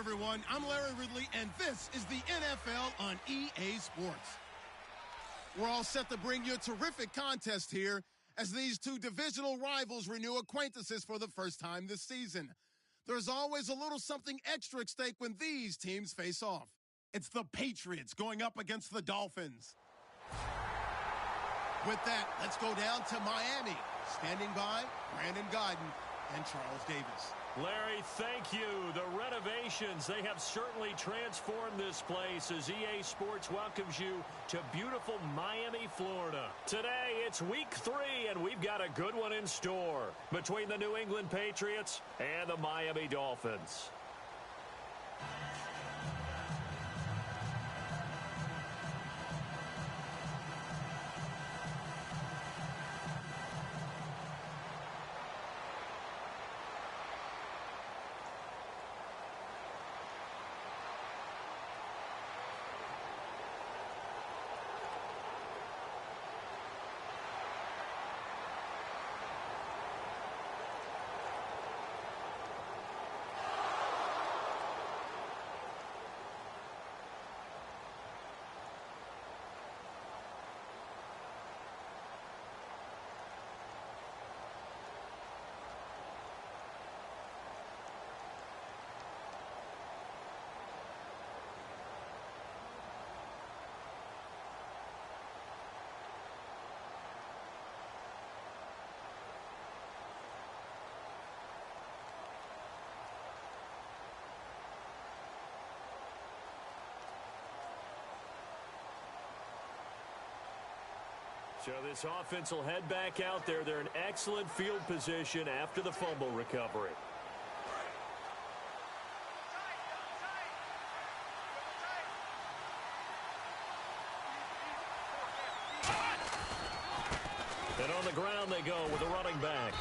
everyone. I'm Larry Ridley, and this is the NFL on EA Sports. We're all set to bring you a terrific contest here as these two divisional rivals renew acquaintances for the first time this season. There's always a little something extra at stake when these teams face off. It's the Patriots going up against the Dolphins. With that, let's go down to Miami. Standing by, Brandon Gaudin and Charles Davis. Larry, thank you. The renovations, they have certainly transformed this place as EA Sports welcomes you to beautiful Miami, Florida. Today, it's week 3, and we've got a good one in store between the New England Patriots and the Miami Dolphins. So this offense will head back out there. They're in excellent field position after the fumble recovery. And on the ground they go with a running back.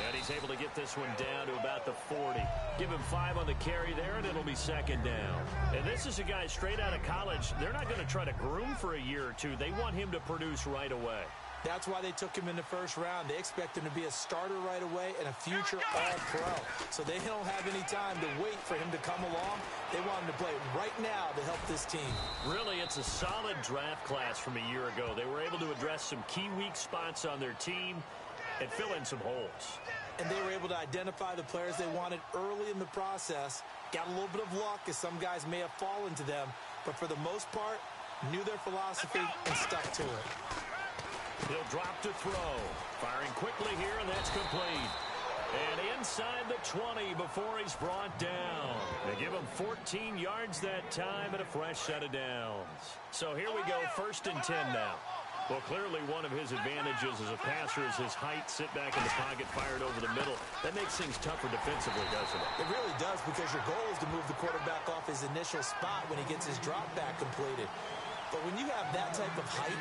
And he's able to get this one down to about the 40. Give him 5 on the carry there, and it'll be second down. And this is a guy straight out of college. They're not going to try to groom for a year or two. They want him to produce right away. That's why they took him in the first round. They expect him to be a starter right away and a future all-pro. So they don't have any time to wait for him to come along. They want him to play right now to help this team. Really, it's a solid draft class from a year ago. They were able to address some key weak spots on their team and fill in some holes. And they were able to identify the players they wanted early in the process. Got a little bit of luck as some guys may have fallen to them. But for the most part, knew their philosophy and stuck to it. He'll drop to throw. Firing quickly here, and that's complete. And inside the 20 before he's brought down. They give him 14 yards that time and a fresh set of downs. So here we go, 1st and 10 now. Well, clearly one of his advantages as a passer is his height, sit back in the pocket, fired over the middle. That makes things tougher defensively, doesn't it? It really does, because your goal is to move the quarterback off his initial spot when he gets his drop back completed. But when you have that type of height,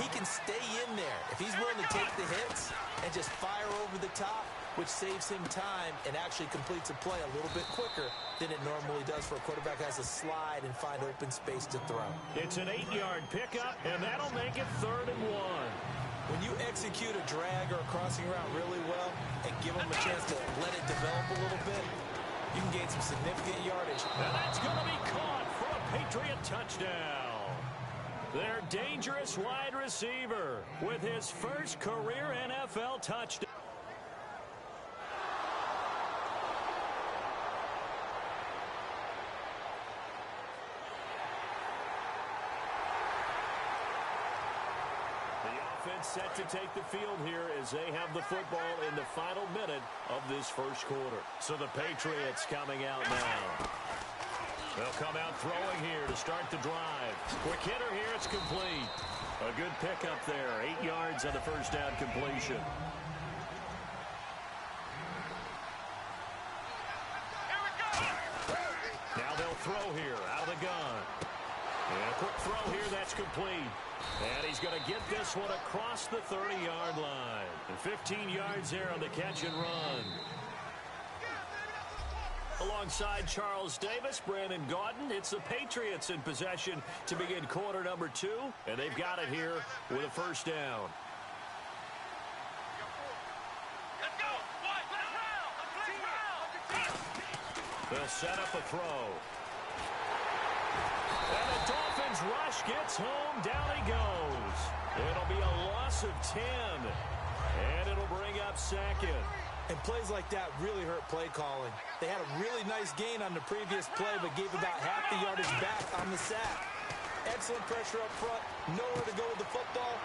he can stay in there if he's willing to take the hits and just fire over the top, which saves him time and actually completes a play a little bit quicker than it normally does for a quarterback who has to slide and find open space to throw. It's an 8-yard pickup, and that'll make it 3rd and 1. When you execute a drag or a crossing route really well and give them a chance to let it develop a little bit, you can gain some significant yardage. And that's going to be caught for a Patriot touchdown. Their dangerous wide receiver with his first career NFL touchdown. The offense set to take the field here as they have the football in the final minute of this first quarter. So the Patriots coming out now. They'll come out throwing here to start the drive. Quick hitter here, it's complete. A good pickup there, 8 yards on the first down completion. Now they'll throw here out of the gun. And a quick throw here, that's complete. And he's going to get this one across the 30-yard line. And 15 yards there on the catch and run. Alongside Charles Davis, Brandon Gaudin, it's the Patriots in possession to begin quarter number 2, and they've got it here with a first down. They'll set up a throw. And the Dolphins rush gets home. Down he goes. It'll be a loss of 10. And it'll bring up second. And plays like that really hurt play calling. They had a really nice gain on the previous play, but gave about half the yardage back on the sack. Excellent pressure up front. Nowhere to go with the football.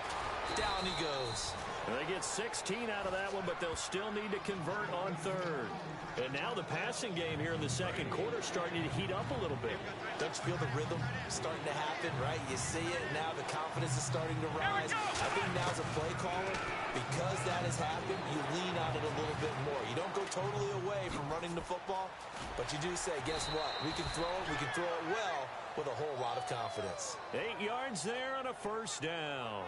Down he goes. And they get 16 out of that one, but they'll still need to convert on third. And now the passing game here in the second quarter starting to heat up a little bit. Don't you feel the rhythm starting to happen, right? You see it, now the confidence is starting to rise. I think now's a play caller. Because that has happened, you lean on it a little bit more. You don't go totally away from running the football, but you do say, guess what? We can throw it well with a whole lot of confidence. 8 yards there on a first down.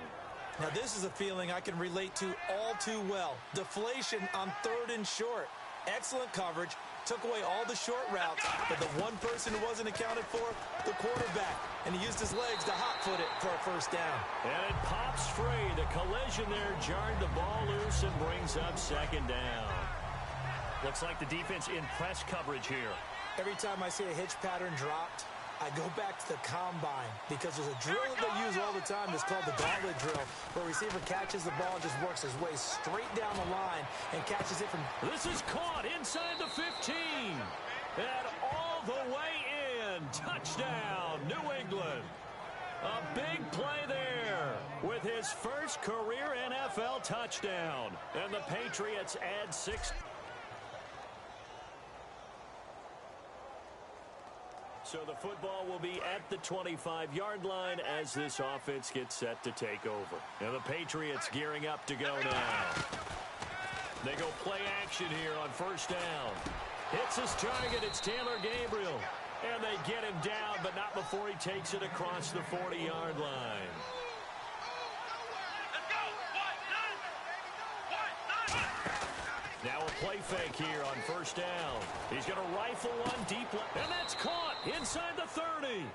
Now, this is a feeling I can relate to all too well. Deflation on 3rd and short. Excellent coverage. Took away all the short routes, but the one person who wasn't accounted for, the quarterback. And he used his legs to hot-foot it for a first down. And it pops free. The collision there jarred the ball loose and brings up second down. Looks like the defense in press coverage here. Every time I see a hitch pattern dropped, I go back to the combine because there's a drill that they use all the time that's called the gauntlet drill, where a receiver catches the ball and just works his way straight down the line and catches it from... This is caught inside the 15. And all the way in. Touchdown, New England. A big play there with his first career NFL touchdown. And the Patriots add 6. So the football will be at the 25-yard line as this offense gets set to take over. And the Patriots gearing up to go now. They go play action here on first down. Hits his target. It's Taylor Gabriel. And they get him down, but not before he takes it across the 40-yard line. Now a play fake here on first down. He's going to rifle one deep, and that's caught inside the 30.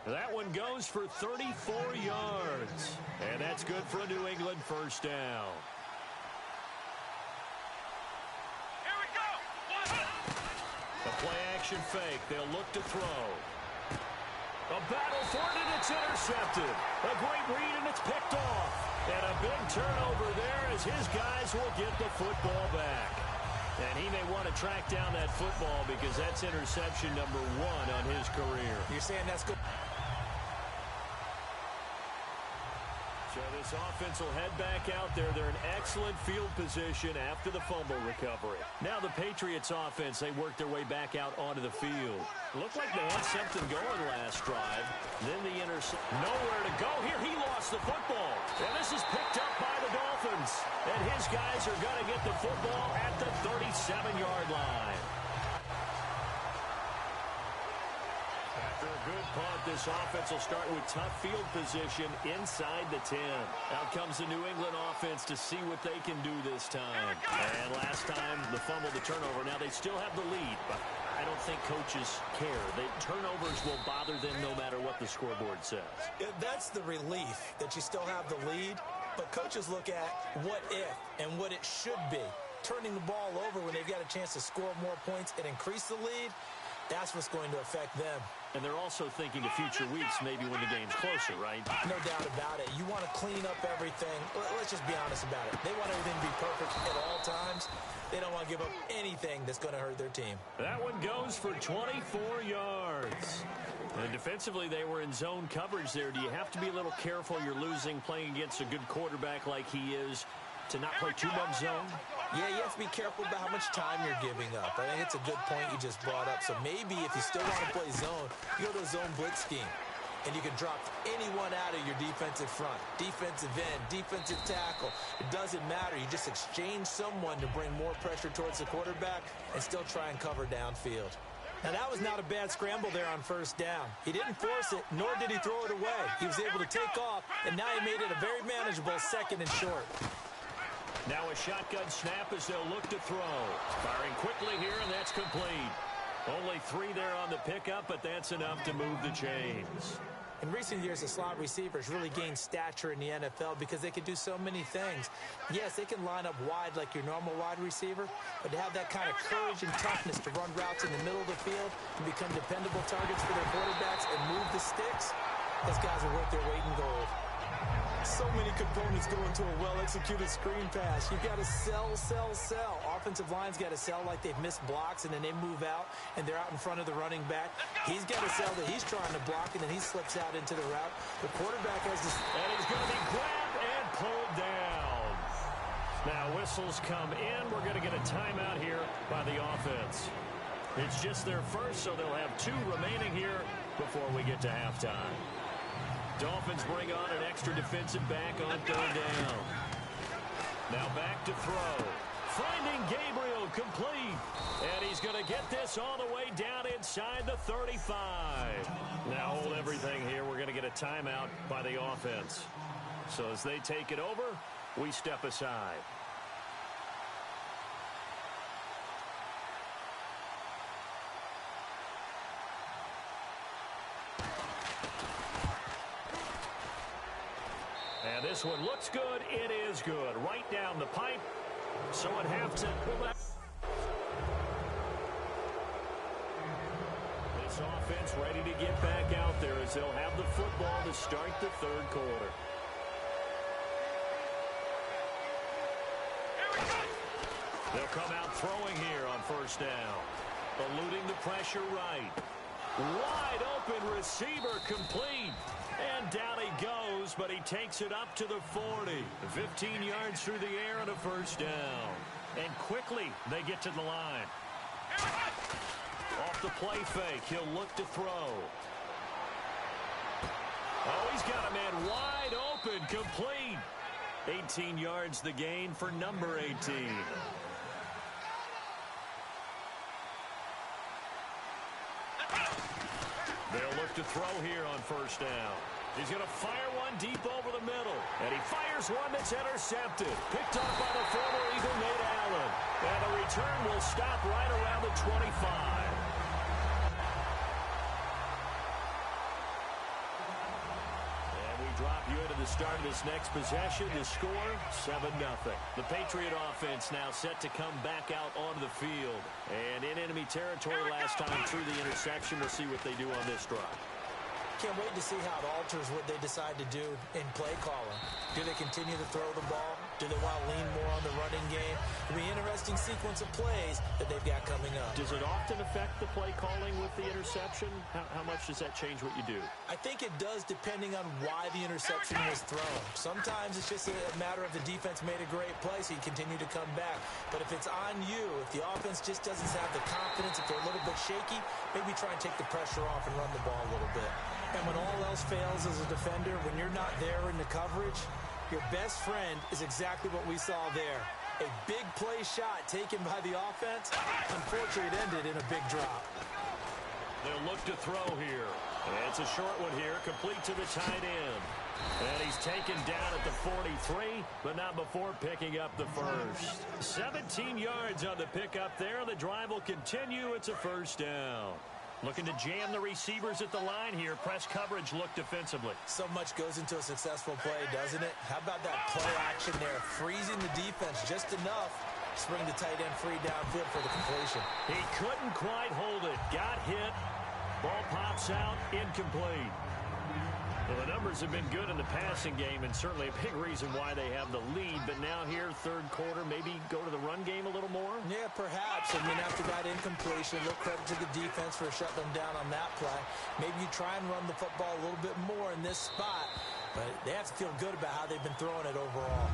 That one goes for 34 yards. And that's good for a New England first down. Here we go. A play action fake. They'll look to throw. A battle for it, and it's intercepted. A great read, and it's picked off. And a big turnover there as his guys will get the football back. And he may want to track down that football because that's interception number 1 on his career. You're saying that's good. So this offense will head back out there. They're in excellent field position after the fumble recovery. Now the Patriots offense, they work their way back out onto the field. Looked like they had something going last drive. Then the intercept. Nowhere to go here. He lost the football. And this is picked up by the Dolphins. And his guys are going to get the football at the 37-yard line. After a good punt, this offense will start with tough field position inside the 10. Out comes the New England offense to see what they can do this time. And last time, the fumble, the turnover. Now they still have the lead, but I don't think coaches care. The turnovers will bother them no matter what the scoreboard says. Yeah, that's the relief that you still have the lead, but coaches look at what if and what it should be. Turning the ball over when they've got a chance to score more points and increase the lead, that's what's going to affect them. And they're also thinking to future weeks, maybe when the game's closer, right? No doubt about it. You want to clean up everything. Let's just be honest about it. They want everything to be perfect at all times. They don't want to give up anything that's going to hurt their team. That one goes for 24 yards. And defensively, they were in zone coverage there. Do you have to be a little careful? You're losing, playing against a good quarterback like he is, to not play too much zone? Yeah, you have to be careful about how much time you're giving up. I think it's a good point you just brought up. So maybe if you still want to play zone, you go to a zone blitz scheme. And you can drop anyone out of your defensive front. Defensive end, defensive tackle. It doesn't matter. You just exchange someone to bring more pressure towards the quarterback and still try and cover downfield. Now, that was not a bad scramble there on first down. He didn't force it, nor did he throw it away. He was able to take off, and now he made it a very manageable 2nd and short. Now a shotgun snap as they'll look to throw. Firing quickly here, and that's complete. Only 3 there on the pickup, but that's enough to move the chains. In recent years, the slot receivers really gained stature in the NFL because they can do so many things. Yes, they can line up wide like your normal wide receiver, but to have that kind of courage and toughness to run routes in the middle of the field and become dependable targets for their quarterbacks and move the sticks, those guys are worth their weight in gold. So many components go into a well-executed screen pass. You've got to sell. Offensive line's got to sell like they've missed blocks, and then they move out, and they're out in front of the running back. He's got to sell that he's trying to block, and then he slips out into the route. The quarterback has to... And he's going to be grabbed and pulled down. Now, whistles come in. We're going to get a timeout here by the offense. It's just their first, so they'll have 2 remaining here before we get to halftime. Dolphins bring on an extra defensive back on 3rd down. Now back to throw. Finding Gabriel complete. And he's going to get this all the way down inside the 35. Now hold everything here. We're going to get a timeout by the offense. So as they take it over, we step aside. And this one looks good. It is good. Right down the pipe. So at halftime, this offense ready to get back out there as they'll have the football to start the 3rd quarter. They'll come out throwing here on 1st down. Eluding the pressure right. Wide open receiver complete. And down he goes, but he takes it up to the 40. 15 yards through the air and a 1st down. And quickly they get to the line. Off the play fake, he'll look to throw. Oh, he's got a man wide open, complete. 18 yards the gain for number 18. They'll look to throw here on 1st down. He's going to fire one deep over the middle. And he fires one that's intercepted. Picked up by the former Eagle, Nate Allen. And the return will stop right around the 25. And we drop you into the start of this next possession. The score, 7-0. The Patriot offense now set to come back out onto the field. And in enemy territory last time through the interception. We'll see what they do on this drive. Can't wait to see how it alters what they decide to do in play calling. Do they continue to throw the ball? Do they want to lean more on the running game? It'll be an interesting sequence of plays that they've got coming up. Does it often affect the play calling with the interception? How much does that change what you do? I think it does depending on why the interception was thrown. Sometimes it's just a matter of the defense made a great play, so you continue to come back. But if it's on you, if the offense just doesn't have the confidence, if they're a little bit shaky, maybe try and take the pressure off and run the ball a little bit. And when all else fails as a defender, when you're not there in the coverage, your best friend is exactly what we saw there. A big play shot taken by the offense. Unfortunately, it ended in a big drop. They'll look to throw here. And it's a short one here, complete to the tight end. And he's taken down at the 43, but not before picking up the first. 17 yards on the pickup there. The drive will continue. It's a 1st down. Looking to jam the receivers at the line here. Press coverage look defensively. So much goes into a successful play, doesn't it? How about that play action there? Freezing the defense just enough to bring the tight end free downfield for the completion. He couldn't quite hold it. Got hit. Ball pops out. Incomplete. Well, the numbers have been good in the passing game, and certainly a big reason why they have the lead. But now here, 3rd quarter, maybe go to the run game a little more? Yeah, perhaps. I mean, after that incompletion, a little credit to the defense for shutting them down on that play. Maybe you try and run the football a little bit more in this spot, but they have to feel good about how they've been throwing it overall.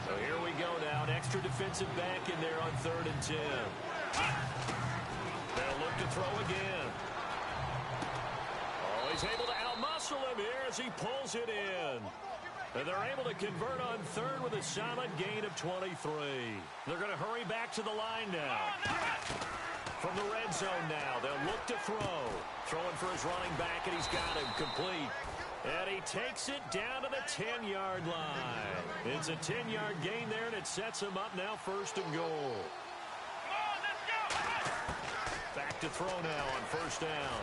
So here we go now. An extra defensive back in there on 3rd and 10. They'll look to throw again. Oh, he's able to outmuscle him here as he pulls it in. And they're able to convert on 3rd with a solid gain of 23. They're going to hurry back to the line now. From the red zone now, they'll look to throw. Throwing for his running back, and he's got him complete. And he takes it down to the 10-yard line. It's a 10-yard gain there, and it sets him up now 1st and goal. Back to throw now on 1st down.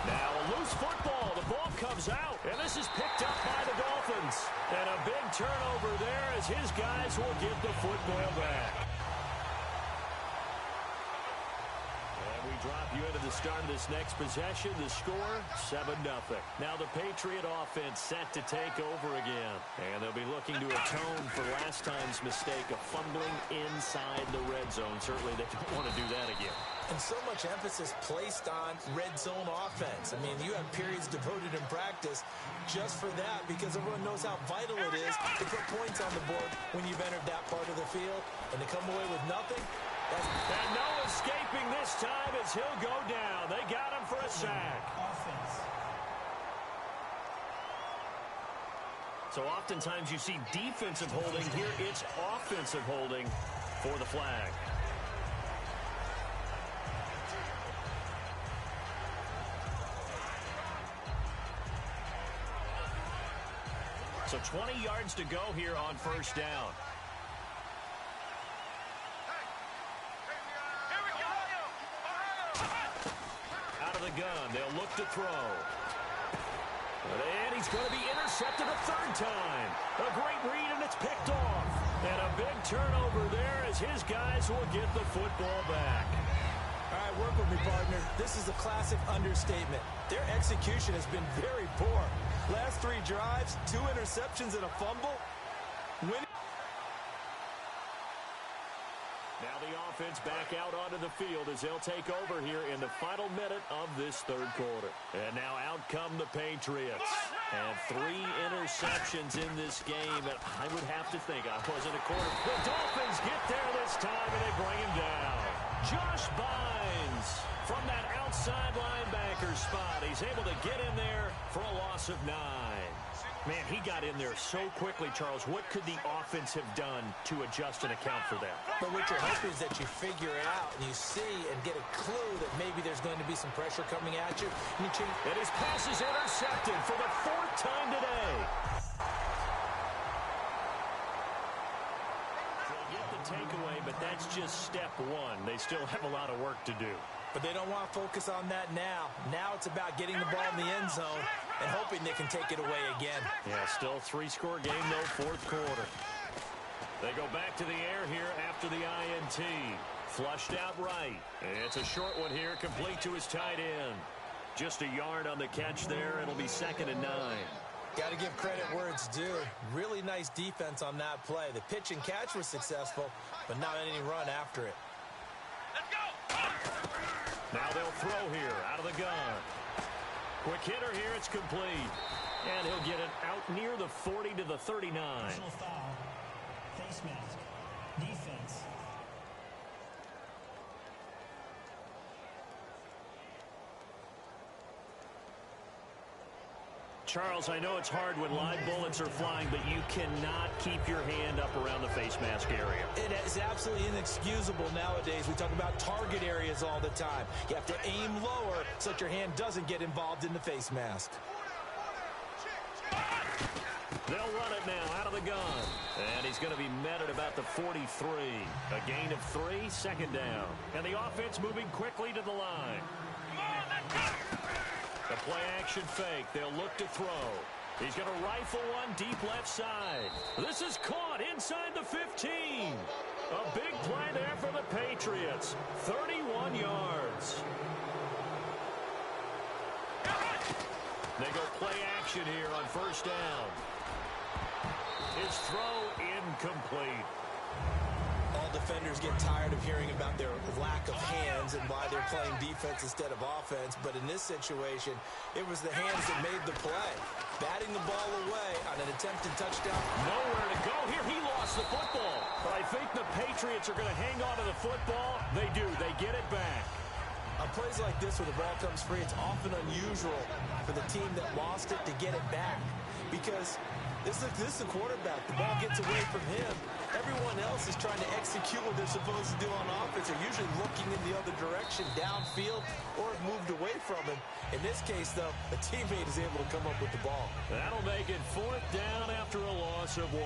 Now a loose football. The ball comes out, and this is picked up by the Dolphins. And a big turnover there as his guys will get the football back. Drop you into the start of this next possession. The score, 7-0. Now the Patriot offense set to take over again. And they'll be looking to atone for last time's mistake of fumbling inside the red zone. Certainly they don't want to do that again. And so much emphasis placed on red zone offense. I mean, you have periods devoted in practice just for that because everyone knows how vital it is to put points on the board when you've entered that part of the field. And to come away with nothing, and no escaping this time as he'll go down. They got him for a sack. So oftentimes you see defensive holding. Here it's offensive holding for the flag. So 20 yards to go here on 1st down. Gun. They'll look to throw. And he's going to be intercepted a 3rd time. A great read, and it's picked off. And a big turnover there as his guys will get the football back. All right, work with me, partner. This is a classic understatement. Their execution has been very poor. Last 3 drives, 2 interceptions and a fumble. Winning. Now the offense back out onto the field as they'll take over here in the final minute of this 3rd quarter. And now out come the Patriots. And 3 interceptions in this game. And I would have to think I wasn't a quarter. The Dolphins get there this time and they bring him down. Josh Bynes from that outside linebacker spot. He's able to get in there for a loss of 9. Man, he got in there so quickly, Charles. What could the offense have done to adjust and account for that? But what you're hoping is that you figure it out and you see and get a clue that maybe there's going to be some pressure coming at you. And his pass is intercepted for the 4th time today. They'll get the takeaway, but that's just step 1. They still have a lot of work to do. But they don't want to focus on that now. Now it's about getting the ball in the end zone and hoping they can take it away again. Yeah, still 3-score game, though, 4th quarter. They go back to the air here after the INT. Flushed out right. And it's a short one here, complete to his tight end. Just a yard on the catch there. It'll be 2nd and 9. Got to give credit where it's due. Really nice defense on that play. The pitch and catch was successful, but not any run after it. Now they'll throw here out of the gun. Quick hitter here. It's complete. And he'll get it out near the 40 to the 39. Personal foul. Face mask. Defense. Charles, I know it's hard when live bullets are flying, but you cannot keep your hand up around the face mask area. It is absolutely inexcusable nowadays. We talk about target areas all the time. You have to aim lower so that your hand doesn't get involved in the face mask. They'll run it now out of the gun. And he's going to be met at about the 43. A gain of 3, 2nd down. And the offense moving quickly to the line. The play-action fake. They'll look to throw. He's going to rifle one deep left side. This is caught inside the 15. A big play there for the Patriots. 31 yards. They go play action here on 1st down. His throw incomplete. All defenders get tired of hearing about their lack of hands and why they're playing defense instead of offense. But in this situation, it was the hands that made the play. Batting the ball away on an attempted touchdown. Nowhere to go here. He lost the football. But I think the Patriots are going to hang on to the football. They do. They get it back. On plays like this where the ball comes free, it's often unusual for the team that lost it to get it back. Because This is the quarterback. The ball gets away from him. Everyone else is trying to execute what they're supposed to do on offense. They're usually looking in the other direction, downfield, or moved away from him. In this case, though, a teammate is able to come up with the ball. That'll make it 4th down after a loss of 1.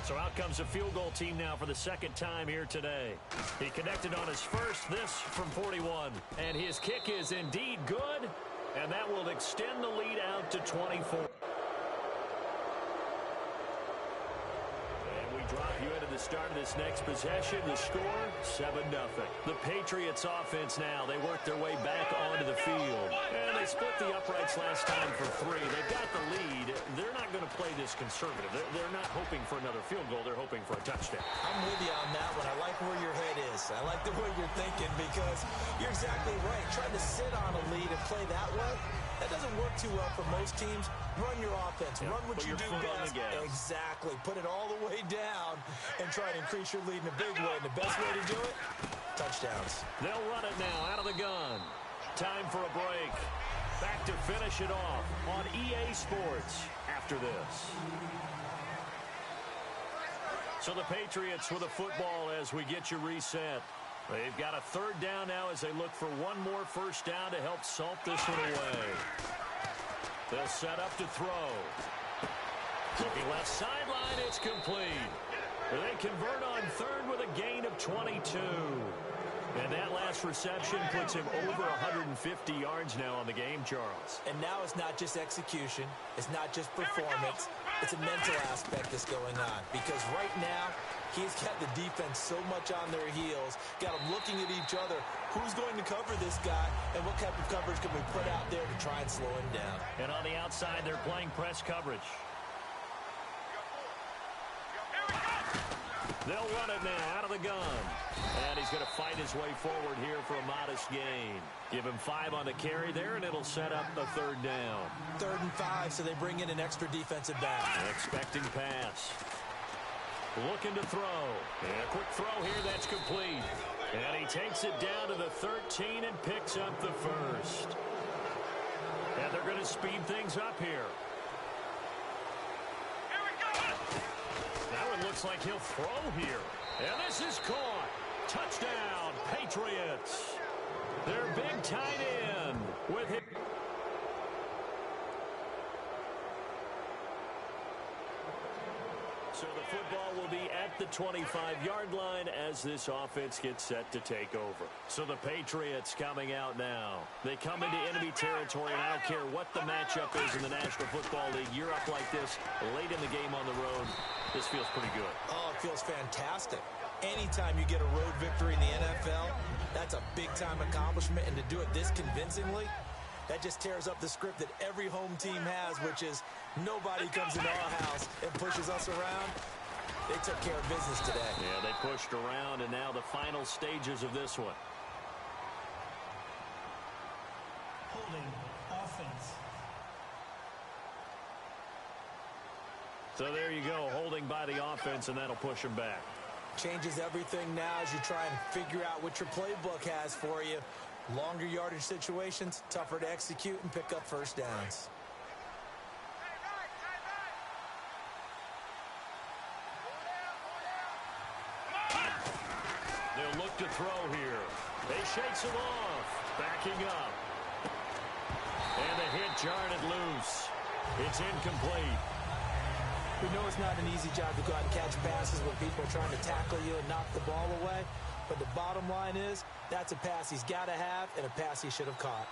So out comes a field goal team now for the second time here today. He connected on his first, this from 41. And his kick is indeed good, and that will extend the lead out to 24. Drop you into the start of this next possession. The score, 7-0. The Patriots offense now. They work their way back onto the field. And they split the uprights last time for 3. They've got the lead. They're not going to play this conservative. They're not hoping for another field goal. They're hoping for a touchdown. I'm with you on that one. I like where your head is. I like the way you're thinking because you're exactly right. Trying to sit on a lead and play that way, that doesn't work too well for most teams. Run your offense. Run what you do best. Exactly. Put it all the way down and try to increase your lead in a big way. And the best way to do it, touchdowns. They'll run it now out of the gun. Time for a break. Back to finish it off on EA Sports after this. So the Patriots with a football as we get you reset. They've got a 3rd down now as they look for one more first down to help salt this one away. They'll set up to throw. Looking left sideline, it's complete. They convert on 3rd with a gain of 22. And that last reception puts him over 150 yards now on the game, Charles. And now it's not just execution. It's not just performance. It's a mental aspect that's going on. Because right now, he's got the defense so much on their heels, got them looking at each other. Who's going to cover this guy, and what type of coverage can we put out there to try and slow him down? And on the outside, they're playing press coverage. They'll run it now out of the gun. And he's going to fight his way forward here for a modest gain. Give him 5 on the carry there, and it'll set up the 3rd down. 3rd and 5, so they bring in an extra defensive back. Expecting pass. Looking to throw. And a quick throw here, that's complete. And he takes it down to the 13 and picks up the 1st. And they're going to speed things up here. That one looks like he'll throw here. And this is caught. Touchdown, Patriots. Their big tight end with him. So the football will be at the 25-yard line as this offense gets set to take over. So the Patriots coming out now. They come into enemy territory, and I don't care what the matchup is in the National Football League. You're up like this late in the game on the road. This feels pretty good. Oh, it feels fantastic. Anytime you get a road victory in the NFL, that's a big-time accomplishment, and to do it this convincingly, that just tears up the script that every home team has, which is nobody comes into our house and pushes us around. They took care of business today. Yeah, they pushed around, and now the final stages of this one. Holding offense. So there you go, holding by the offense, and that'll push him back. Changes everything now as you try and figure out what your playbook has for you. Longer yardage situations, tougher to execute and pick up first downs. They'll look to throw here. They shakes him off. Backing up. And the hit jarred it loose. It's incomplete. We know it's not an easy job to go out and catch passes when people are trying to tackle you and knock the ball away. But the bottom line is, that's a pass he's got to have and a pass he should have caught.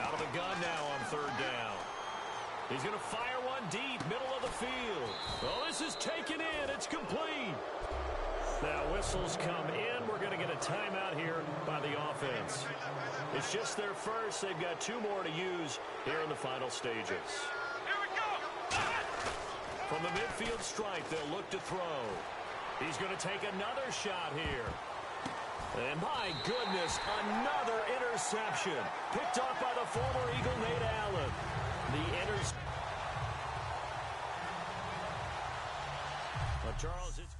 Out of the gun now on 3rd down. He's going to fire one deep, middle of the field. Oh, this is taken in. It's complete. Now whistles come in. We're going to get a timeout here by the offense. It's just their first. They've got 2 more to use here in the final stages. From the midfield stripe, they'll look to throw. He's going to take another shot here. And my goodness, another interception. Picked off by the former Eagle, Nate Allen. The interception. Charles, it's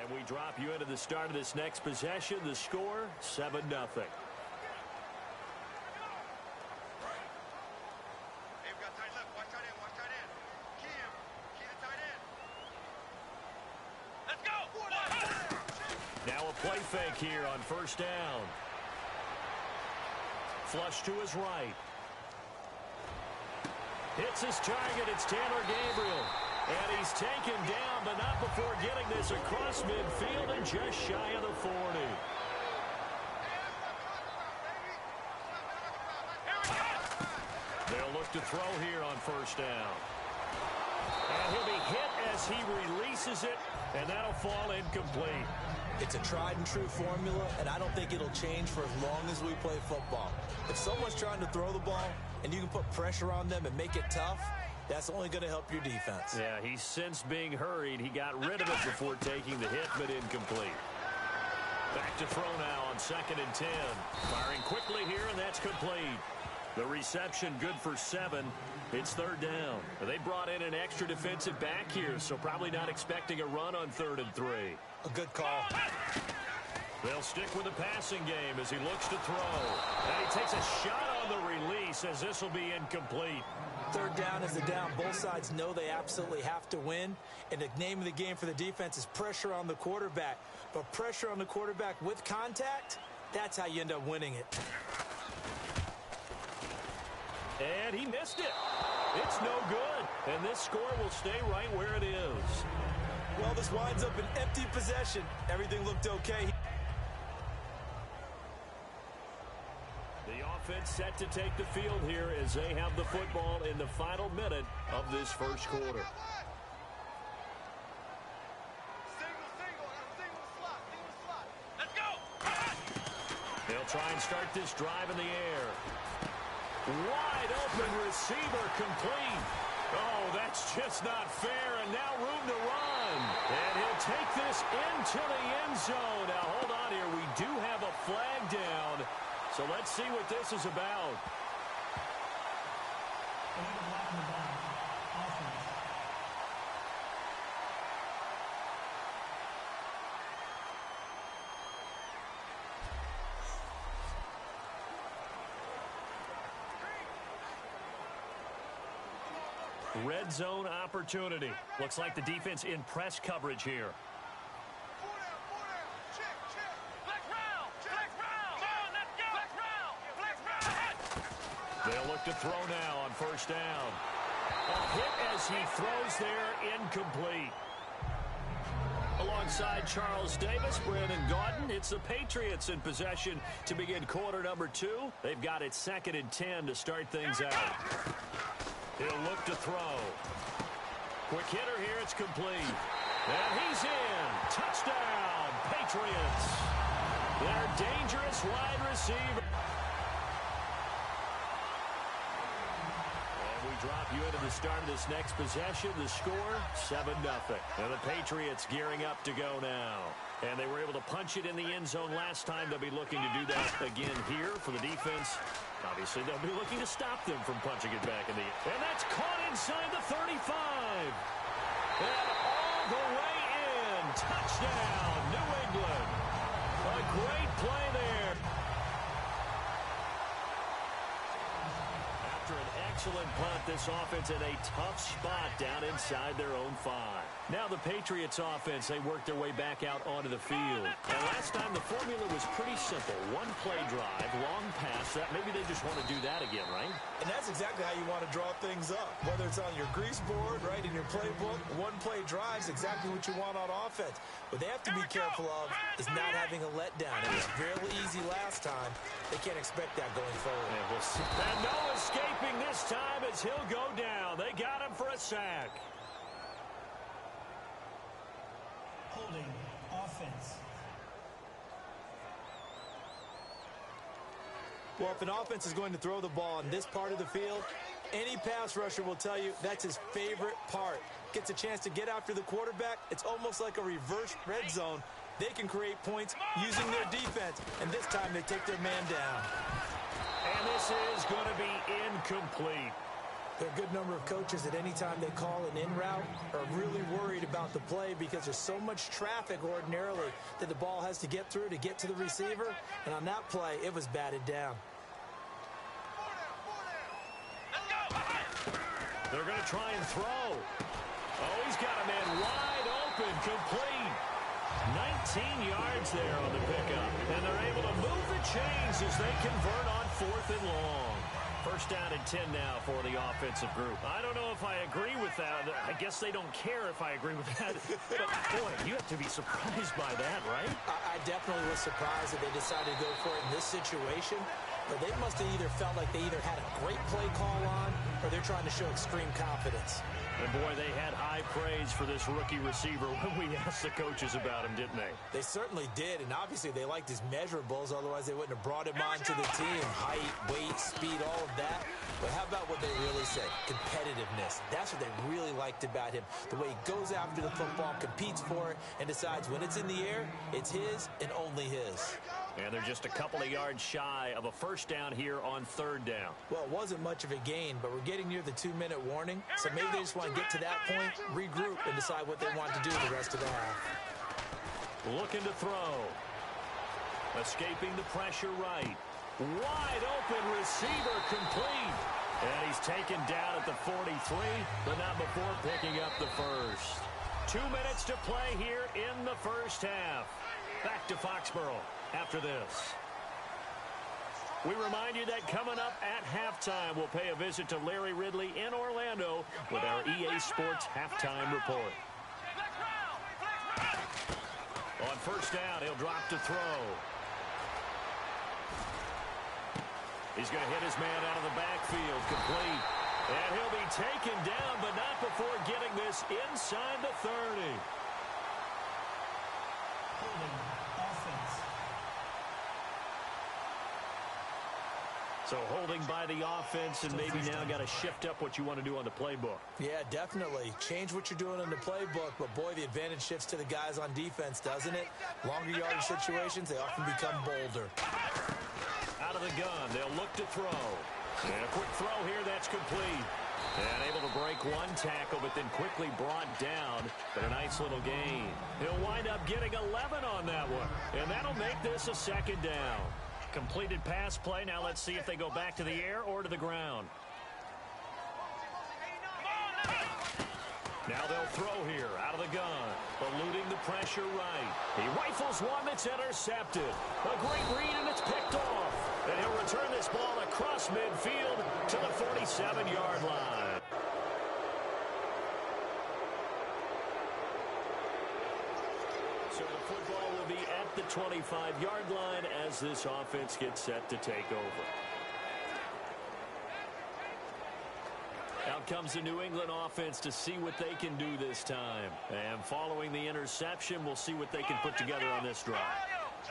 And we drop you into the start of this next possession. The score, 7-0. Now a play fake here on first down. Flush to his right. Hits his target. It's Taylor Gabriel. And he's taken down, but not before getting this across midfield and just shy of the 40. They'll look to throw here on first down. And he'll be hit as he releases it, and that'll fall incomplete. It's a tried-and-true formula, and I don't think it'll change for as long as we play football. If someone's trying to throw the ball and you can put pressure on them and make it tough, that's only going to help your defense. Yeah, he's sensed being hurried. He got rid of it before taking the hit, but incomplete. Back to throw now on 2nd and 10. Firing quickly here, and that's complete. The reception good for 7. It's 3rd down. They brought in an extra defensive back here, so probably not expecting a run on 3rd and 3. A good call. They'll stick with the passing game as he looks to throw. And he takes a shot on the release as this will be incomplete. 3rd down is the down. Both sides know they absolutely have to win. And the name of the game for the defense is pressure on the quarterback. But pressure on the quarterback with contact, that's how you end up winning it. And he missed it. It's no good. And this score will stay right where it is. Well, this winds up an empty possession. Everything looked okay. The offense set to take the field here as they have the football in the final minute of this first quarter. Let's go! They'll try and start this drive in the air. Wide open receiver complete. Oh, that's just not fair, and now room to run. And he'll take this into the end zone. Now, hold on here. We do have a flag down, so let's see what this is about. Red zone opportunity. Looks like the defense in press coverage here. They'll look to throw now on first down. A hit as he throws there, incomplete. Alongside Charles Davis, Brandon Gaudin, it's the Patriots in possession to begin quarter number 2. They've got it 2nd and 10 to start things out. He'll look to throw. Quick hitter here, it's complete. And he's in. Touchdown, Patriots. Their dangerous wide receiver. And we drop you into the start of this next possession. The score, 7-0. And the Patriots gearing up to go now. And they were able to punch it in the end zone last time. They'll be looking to do that again here for the defense. Obviously, they'll be looking to stop them from punching it back in the end. And that's caught inside the 35. And all the way in. Touchdown, New England. A great play there. After an excellent punt, this offense in a tough spot down inside their own 5. Now the Patriots offense, they work their way back out onto the field. And last time the formula was pretty simple. One play drive, long pass. Maybe they just want to do that again, right? And that's exactly how you want to draw things up. Whether it's on your grease board, right, in your playbook, one play drive is exactly what you want on offense. What they have to be careful of is not having a letdown. It was real easy last time. They can't expect that going forward. Yeah, we'll see. And no escaping this time as he'll go down. They got him for a sack. Holding offense. Well, if an offense is going to throw the ball in this part of the field, any pass rusher will tell you that's his favorite part. Gets a chance to get after the quarterback. It's almost like a reverse red zone. They can create points using their defense, and this time they take their man down. And this is going to be incomplete. There are a good number of coaches that any time they call an in route are really worried about the play because there's so much traffic ordinarily that the ball has to get through to get to the receiver. And on that play, it was batted down. They're going to try and throw. Oh, he's got a man wide open, complete. 19 yards there on the pickup. And they're able to move the chains as they convert on 4th and long. First down and 10 now for the offensive group. I don't know if I agree with that. I guess they don't care if I agree with that. But, boy, you have to be surprised by that, right? I definitely was surprised that they decided to go for it in this situation. But they must have either felt like they either had a great play call on or they're trying to show extreme confidence. And, boy, they had high praise for this rookie receiver when we asked the coaches about him, didn't they? They certainly did, and obviously they liked his measurables. Otherwise, they wouldn't have brought him on to the team. Height, weight, speed, all of that. But how about what they really say? Competitiveness. That's what they really liked about him. The way he goes after the football, competes for it, and decides when it's in the air, it's his and only his. And they're just a couple of yards shy of a first down here on 3rd down. Well, it wasn't much of a gain, but we're getting near the 2-minute warning. So maybe they just want to get to that point, regroup, and decide what they want to do the rest of the half. Looking to throw. Escaping the pressure right. Wide open receiver complete. And he's taken down at the 43, but not before picking up the first. 2 minutes to play here in the first half. Back to Foxborough after this. We remind you that coming up at halftime, we'll pay a visit to Larry Ridley in Orlando with our EA Sports Halftime Report. On first down, he'll drop to throw. He's going to hit his man out of the backfield, complete. And he'll be taken down, but not before getting this inside the 30. Holding offense. So holding by the offense, and maybe now got to shift up what you want to do on the playbook. Yeah, definitely. Change what you're doing in the playbook, but boy, the advantage shifts to the guys on defense, doesn't it? Longer yardage situations, they often become bolder. Out of the gun, they'll look to throw. And a quick throw here, that's complete. And able to break one tackle, but then quickly brought down. But a nice little gain. He'll wind up getting 11 on that one. And that'll make this a 2nd down. Completed pass play. Now let's see if they go back to the air or to the ground. Now they'll throw here out of the gun. Eluding the pressure right. He rifles one that's intercepted. A great read, and it's picked off. And he'll return this ball across midfield to the 47-yard line. So the football will be at the 25-yard line as this offense gets set to take over. Out comes the New England offense to see what they can do this time. And following the interception, we'll see what they can put together on this drive.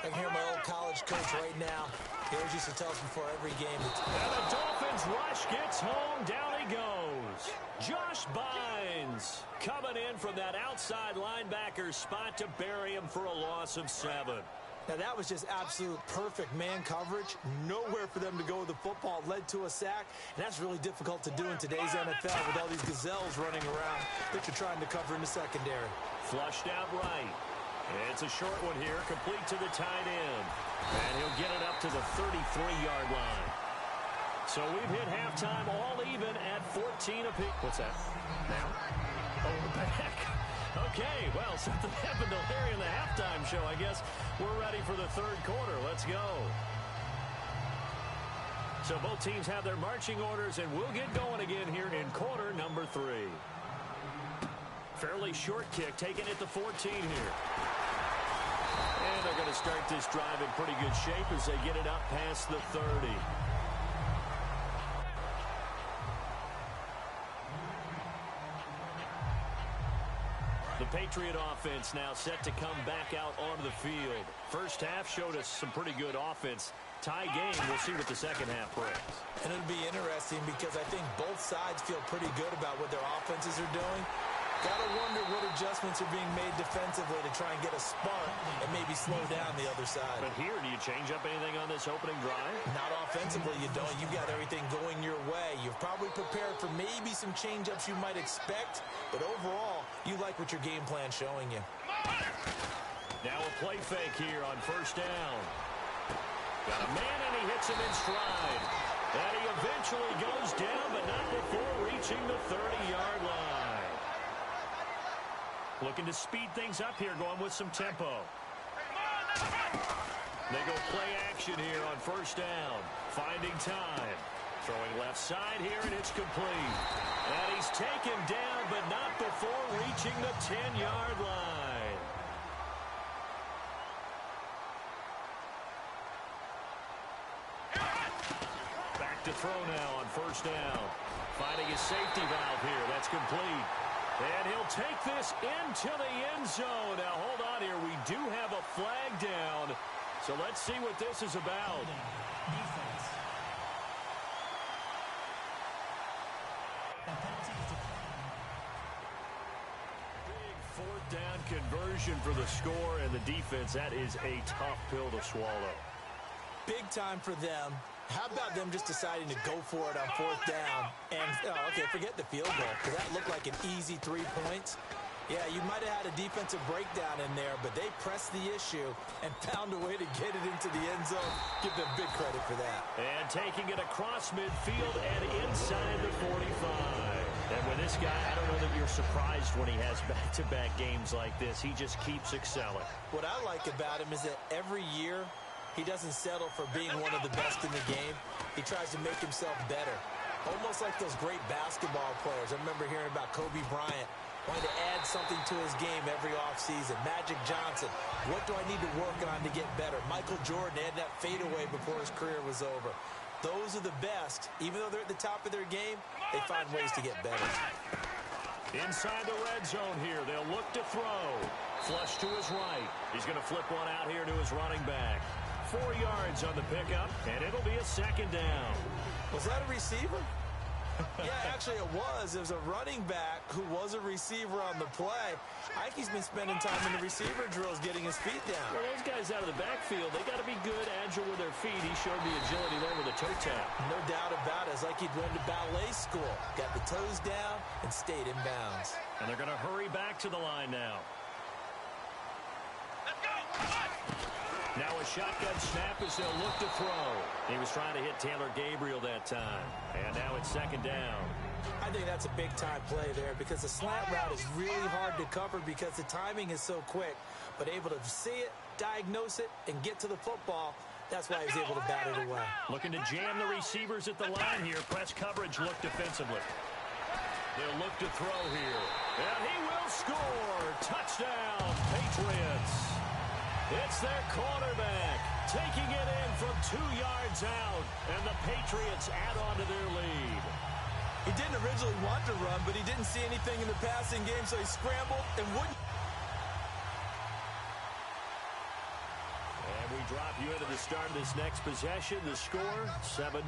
I can hear my old college coach right now. He always used to tell us before every game. And the Dolphins rush gets home. Down he goes. Josh Bynes coming in from that outside linebacker spot to bury him for a loss of 7. Now, that was just absolute perfect man coverage. Nowhere for them to go with the football. Led to a sack, and that's really difficult to do in today's NFL with all these gazelles running around that you're trying to cover in the secondary. Flushed out right. It's a short one here, complete to the tight end. And he'll get it up to the 33-yard line. So we've hit halftime all even at 14 apiece. What's that? Now? Oh, we're back. Okay, well, something happened to Larry in the halftime show. I guess we're ready for the 3rd quarter. Let's go. So both teams have their marching orders, and we'll get going again here in quarter number 3. Fairly short kick, taken at the 14 here. And they're going to start this drive in pretty good shape as they get it up past the 30. The Patriot offense now set to come back out onto the field. First half showed us some pretty good offense. Tie game, we'll see what the second half brings. And it'll be interesting because I think both sides feel pretty good about what their offenses are doing. Gotta wonder what adjustments are being made defensively to try and get a spark and maybe slow down the other side. But here, do you change up anything on this opening drive? Not offensively, you don't. You've got everything going your way. You've probably prepared for maybe some change-ups you might expect, but overall, you like what your game plan's showing you. Now a play fake here on first down. Got a man, and he hits him in stride. And he eventually goes down, but not before reaching the 30-yard line. Looking to speed things up here, going with some tempo. They go play action here on first down. Finding time. Throwing left side here, and it's complete. And he's taken down, but not before reaching the 10-yard line. Back to throw now on first down. Finding his safety valve here. That's complete. And he'll take this into the end zone. Now, hold on here. We do have a flag down. So let's see what this is about. Defense. The penalty is declined. Big fourth down conversion for the score and the defense. That is a tough pill to swallow. Big time for them. How about them just deciding to go for it on fourth down? And, okay, forget the field goal, because that looked like an easy 3 points. Yeah, you might have had a defensive breakdown in there, but they pressed the issue and found a way to get it into the end zone. Give them big credit for that. And taking it across midfield and inside the 45. And with this guy, I don't know that you're surprised when he has back-to-back games like this. He just keeps excelling. What I like about him is that every year he doesn't settle for being one of the best in the game. He tries to make himself better. Almost like those great basketball players. I remember hearing about Kobe Bryant wanting to add something to his game every offseason. Magic Johnson, what do I need to work on to get better? Michael Jordan had that fadeaway before his career was over. Those are the best. Even though they're at the top of their game, they find ways to get better. Inside the red zone here, they'll look to throw. Flush to his right. He's going to flip one out here to his running back. 4 yards on the pickup, and it'll be a second down. Was that a receiver? Yeah, actually it was. It was a running back who was a receiver on the play. I think he's been spending time in the receiver drills getting his feet down. Well, those guys out of the backfield, they got to be good, agile with their feet. He showed the agility there with a toe tap. No doubt about it. It's like he'd went to ballet school. Got the toes down and stayed in bounds. And they're going to hurry back to the line now. Let's go! Now a shotgun snap as they'll look to throw. He was trying to hit Taylor Gabriel that time. And now it's second down. I think that's a big-time play there because the slant route is really hard to cover because the timing is so quick. But able to see it, diagnose it, and get to the football, that's why he was able to bat it away. Looking to jam the receivers at the line here. Press coverage, look defensively. They'll look to throw here. And he will score. Touchdown, Patriots. It's their quarterback taking it in from 2 yards out, and the Patriots add on to their lead. He didn't originally want to run, but he didn't see anything in the passing game, so he scrambled and wouldn't. And we drop you into the start of this next possession. The score, 7-0.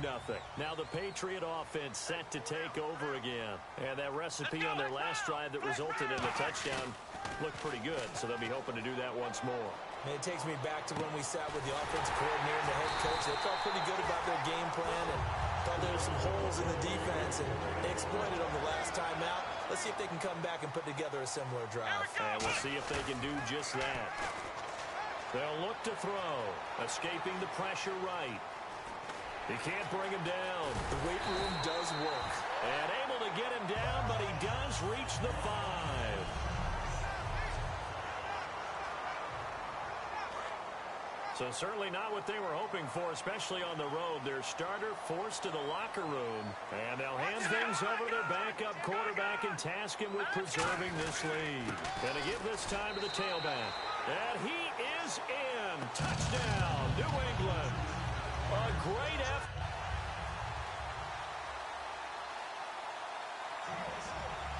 Now the Patriot offense set to take over again. And that recipe on their last drive that resulted in the touchdown looked pretty good, so they'll be hoping to do that once more. And it takes me back to when we sat with the offensive coordinator and the head coach. They felt pretty good about their game plan and thought there were some holes in the defense, and they exploited them the last time out. Let's see if they can come back and put together a similar drive. And we'll see if they can do just that. They'll look to throw, escaping the pressure right. He can't bring him down. The weight room does work. And able to get him down, but he does reach the 5. So certainly not what they were hoping for, especially on the road. Their starter forced to the locker room. And they'll hand things over to their backup quarterback and task him with preserving this lead. Going to give this time to the tailback. And he is in. Touchdown, New England. A great effort.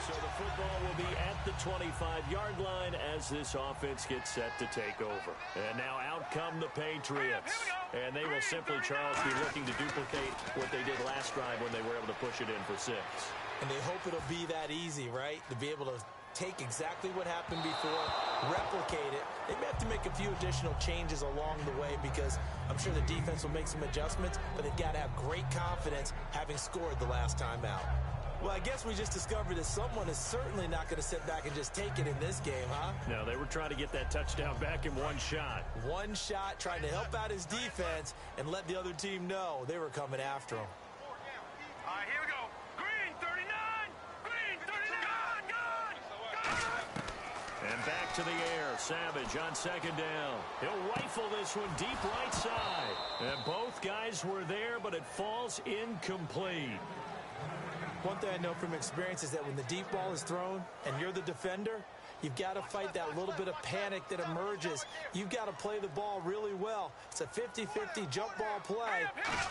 So the football will be at the 25-yard line as this offense gets set to take over. And now out come the Patriots. And they will simply, Charles, be looking to duplicate what they did last drive when they were able to push it in for 6. And they hope it'll be that easy, right? To be able to take exactly what happened before, replicate it. They may have to make a few additional changes along the way because I'm sure the defense will make some adjustments, but they've got to have great confidence having scored the last time out. Well, I guess we just discovered that someone is certainly not going to sit back and just take it in this game, huh? No, they were trying to get that touchdown back in one shot. One shot, trying to help out his defense and let the other team know they were coming after him. All right, here we go. Green, 39. Green, 39. Gone. And back to the air. Savage on second down. He'll rifle this one deep right side. And both guys were there, but it falls incomplete. One thing I know from experience is that when the deep ball is thrown and you're the defender, you've got to fight that little bit of panic that emerges. You've got to play the ball really well. It's a 50-50 jump ball play.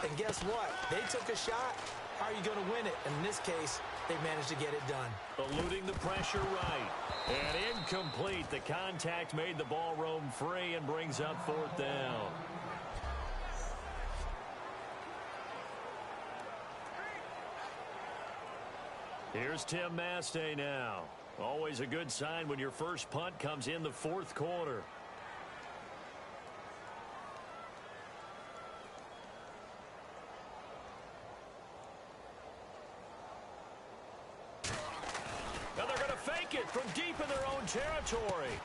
And guess what? They took a shot. How are you going to win it? And in this case, they managed to get it done. Eluding the pressure right. And incomplete. The contact made the ball roam free and brings up fourth down. Here's Tim Mastay now. Always a good sign when your first punt comes in the fourth quarter. Now they're going to fake it from deep in their own territory.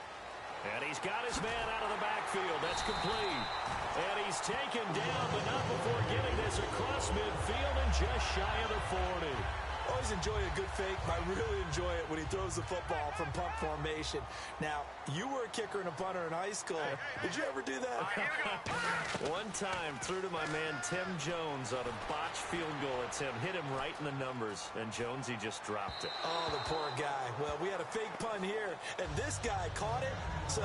And he's got his man out of the backfield. That's complete. And he's taken down, but not before getting this across midfield and just shy of the 40. Always enjoy a good fake. I really enjoy it when he throws the football from punt formation. Now, you were a kicker and a punter in high school. Did you ever do that? One time, threw to my man Tim Jones on a botched field goal at Tim. Hit him right in the numbers, and Jonesy just dropped it. Oh, the poor guy. Well, we had a fake punt here, and this guy caught it. So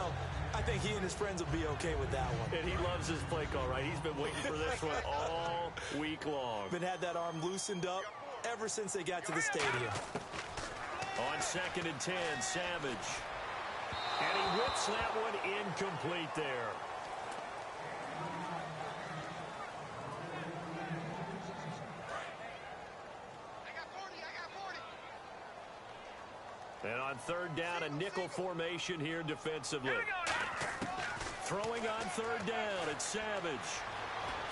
I think he and his friends will be okay with that one. And he loves his play call, right? He's been waiting for this one all week long. Been had that arm loosened up ever since they got to the stadium. On 2nd and 10, Savage. And he whips that one incomplete there. And on 3rd down, a nickel formation here defensively. Throwing on 3rd down, it's Savage.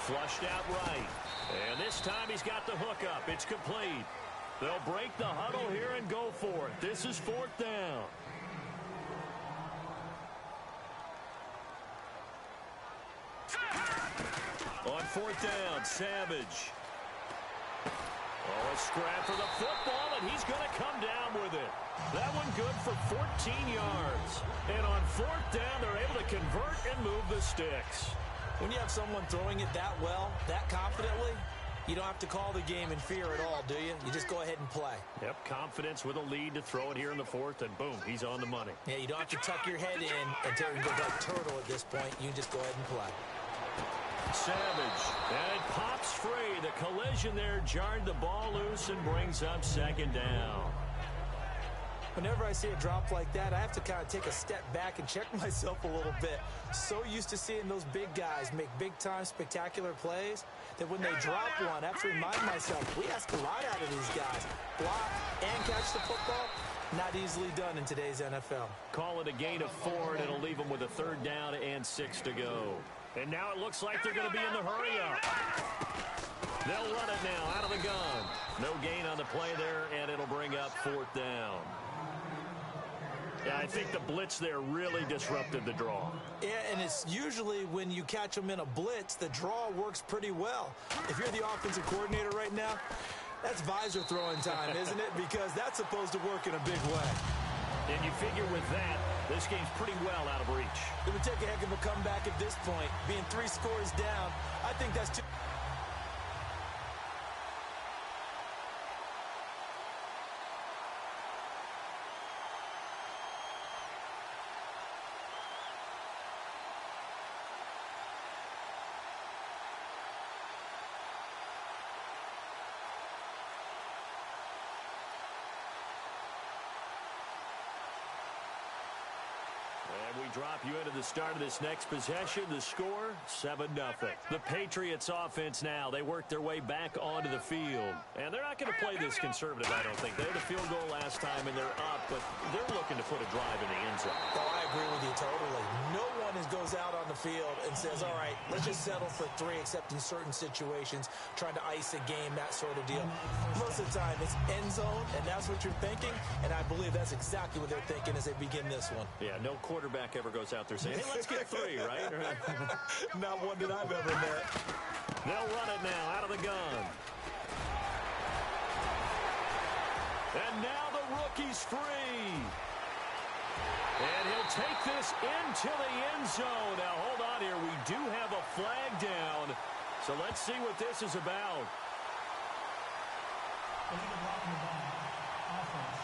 Flushed out right. And this time he's got the hookup. It's complete. They'll break the huddle here and go for it. This is 4th down. On 4th down, Savage. Oh, a scrap for the football, and he's going to come down with it. That one good for 14 yards. And on 4th down, they're able to convert and move the sticks. When you have someone throwing it that well, that confidently, you don't have to call the game in fear at all, do you? You just go ahead and play. Yep, confidence with a lead to throw it here in the 4th, and boom, he's on the money. Yeah, you don't have to tuck your head in and go like turtle at this point. You just go ahead and play. Savage, and it pops free. The collision there jarred the ball loose and brings up 2nd down. Whenever I see a drop like that, I have to kind of take a step back and check myself a little bit. So used to seeing those big guys make big-time spectacular plays that when they drop one, I have to remind myself, we ask a lot out of these guys. Block and catch the football, not easily done in today's NFL. Call it a gain of 4, and it'll leave them with a 3rd down and 6 to go. And now it looks like they're going to be in the hurry-up. They'll run it now out of the gun. No gain on the play there, and it'll bring up 4th down. Yeah, I think the blitz there really disrupted the draw. Yeah, and it's usually when you catch them in a blitz, the draw works pretty well. If you're the offensive coordinator right now, that's visor throwing time, isn't it? Because that's supposed to work in a big way. And you figure with that, this game's pretty well out of reach. It would take a heck of a comeback at this point. Being 3 scores down, I think that's too... And we we drop you into the start of this next possession. The score, 7-0. The Patriots offense now. They work their way back onto the field. And they're not going to play this conservative, I don't think. They had a field goal last time, and they're up, but they're looking to put a drive in the end zone. Oh, I agree with you totally. No one goes out on the field and says, all right, let's just settle for 3, except in certain situations, trying to ice a game, that sort of deal. Most of the time, it's end zone, and that's what you're thinking, and I believe that's exactly what they're thinking as they begin this one. Yeah, no quarterback ever goes out there saying, hey, let's get 3, right? Not one that I've ever met. They'll run it now out of the gun. And now the rookie's free. And he'll take this into the end zone. Now, hold on here. We do have a flag down. So let's see what this is about. Illegal blocking the ball. Offense.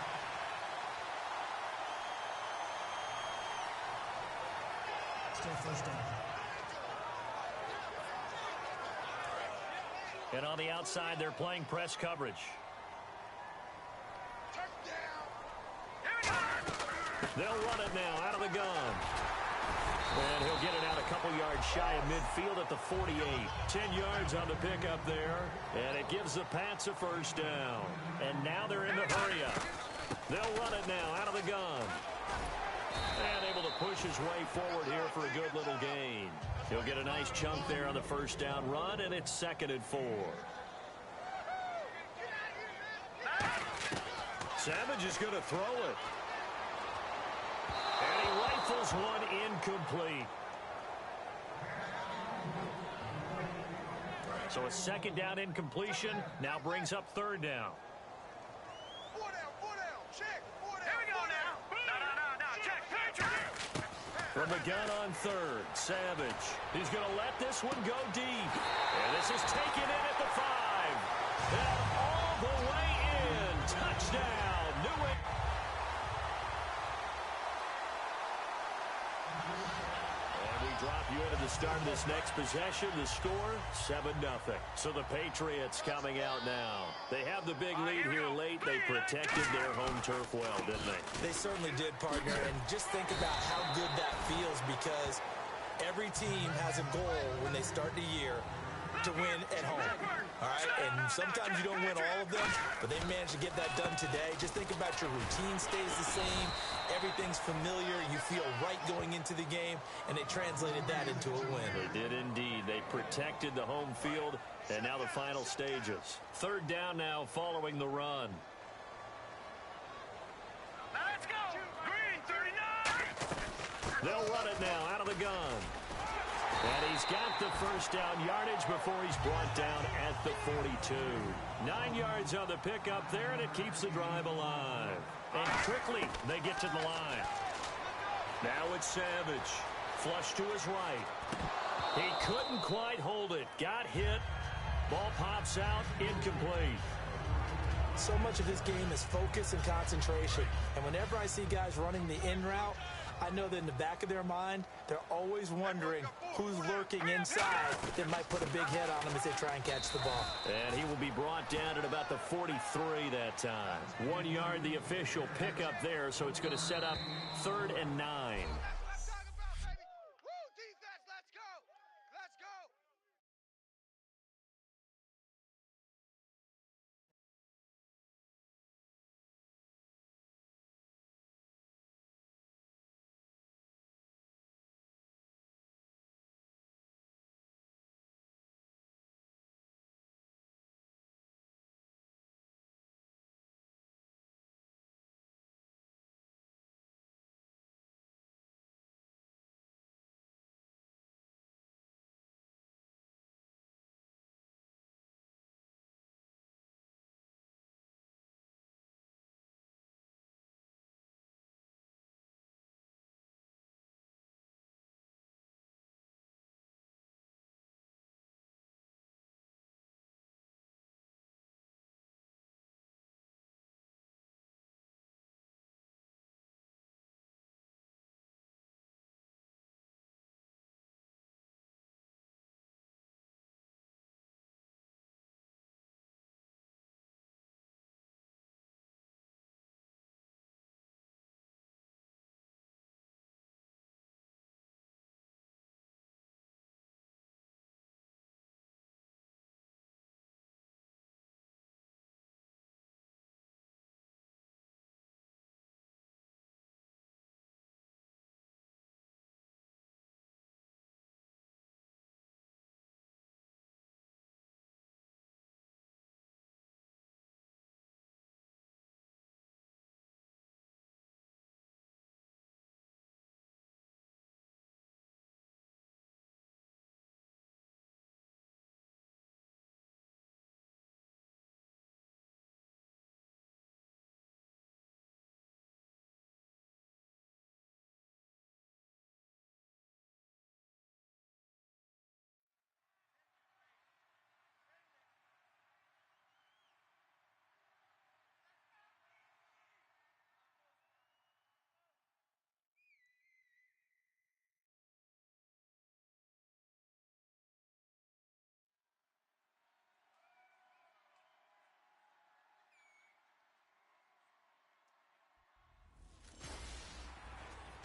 Still first down. And on the outside, they're playing press coverage. They'll run it now out of the gun. And he'll get it out a couple yards shy of midfield at the 48. 10 yards on the pickup there. And it gives the Pats a first down. And now they're in the hurry up. They'll run it now out of the gun. And able to push his way forward here for a good little gain. He'll get a nice chunk there on the first down run, and it's 2nd and 4. Savage is going to throw it. And he rifles one incomplete. So a 2nd down incompletion now brings up 3rd down. From the gun on 3rd, Savage. He's going to let this one go deep. And this is taken in at the 5. And all the way in. Touchdown, New England. And we drop you into the start of this next possession. The score, 7-0. So the Patriots coming out now. They have the big lead here late. They protected their home turf well, didn't they? They certainly did, partner. And just think about how good that feels, because every team has a goal when they start the year to win at home. All right? And sometimes you don't win all of them, but they managed to get that done today. Just think about your routine stays the same. Everything's familiar. You feel right going into the game, and they translated that into a win. They did indeed. They protected the home field, and now the final stages. 3rd down now following the run. Let's go! Green, 39! They'll run it now out of the gun. And he's got the first down yardage before he's brought down at the 42. 9 yards on the pickup there, and it keeps the drive alive. And quickly, they get to the line. Now it's Savage. Flush to his right. He couldn't quite hold it. Got hit. Ball pops out. Incomplete. So much of this game is focus and concentration. And whenever I see guys running the in route, I know that in the back of their mind, they're always wondering who's lurking inside that might put a big hit on them as they try and catch the ball. And he will be brought down at about the 43 that time. 1 yard, the official pickup there, so it's going to set up 3rd and 9.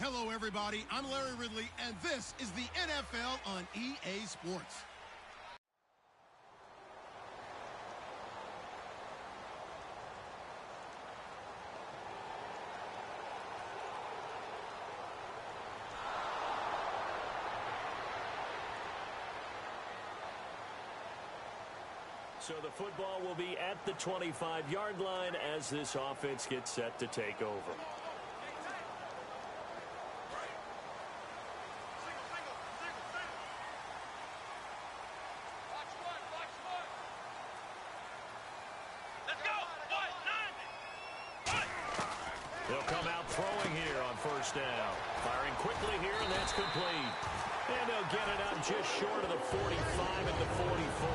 Hello, everybody. I'm Larry Ridley, and this is the NFL on EA Sports. So the football will be at the 25-yard line as this offense gets set to take over. They'll come out throwing here on first down. Firing quickly here, and that's complete. And they'll get it out just short of the 45 at the 44.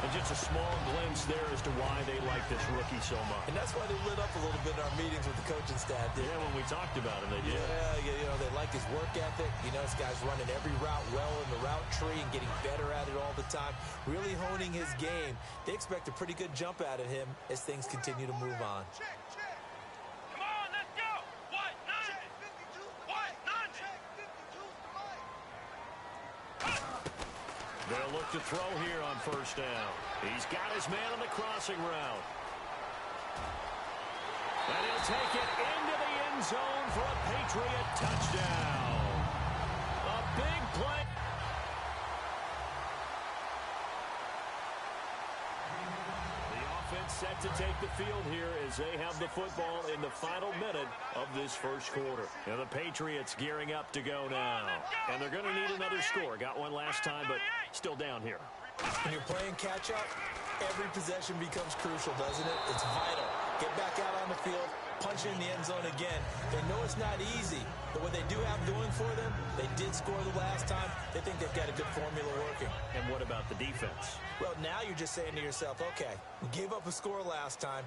And just a small glimpse there as to why they like this rookie so much. And that's why they lit up a little bit in our meetings with the coaching staff. Yeah, when we talked about him, they did. Yeah, you know, they like his work ethic. You know, this guy's running every route well in the route tree and getting better at it all the time. Really honing his game. They expect a pretty good jump out of him as things continue to move on. They'll look to throw here on first down. He's got his man on the crossing route. And he'll take it into the end zone for a Patriot touchdown. A big play. The offense set to take the field here as they have the football in the final minute of this first quarter. And the Patriots gearing up to go now. And they're going to need another score. Got one last time, but still down here. When you're playing catch-up, every possession becomes crucial, doesn't it? It's vital. Get back out on the field, punch it in the end zone again. They know it's not easy, but what they do have going for them, they did score the last time. They think they've got a good formula working. And what about the defense? Well, now you're just saying to yourself, okay, we gave up a score last time.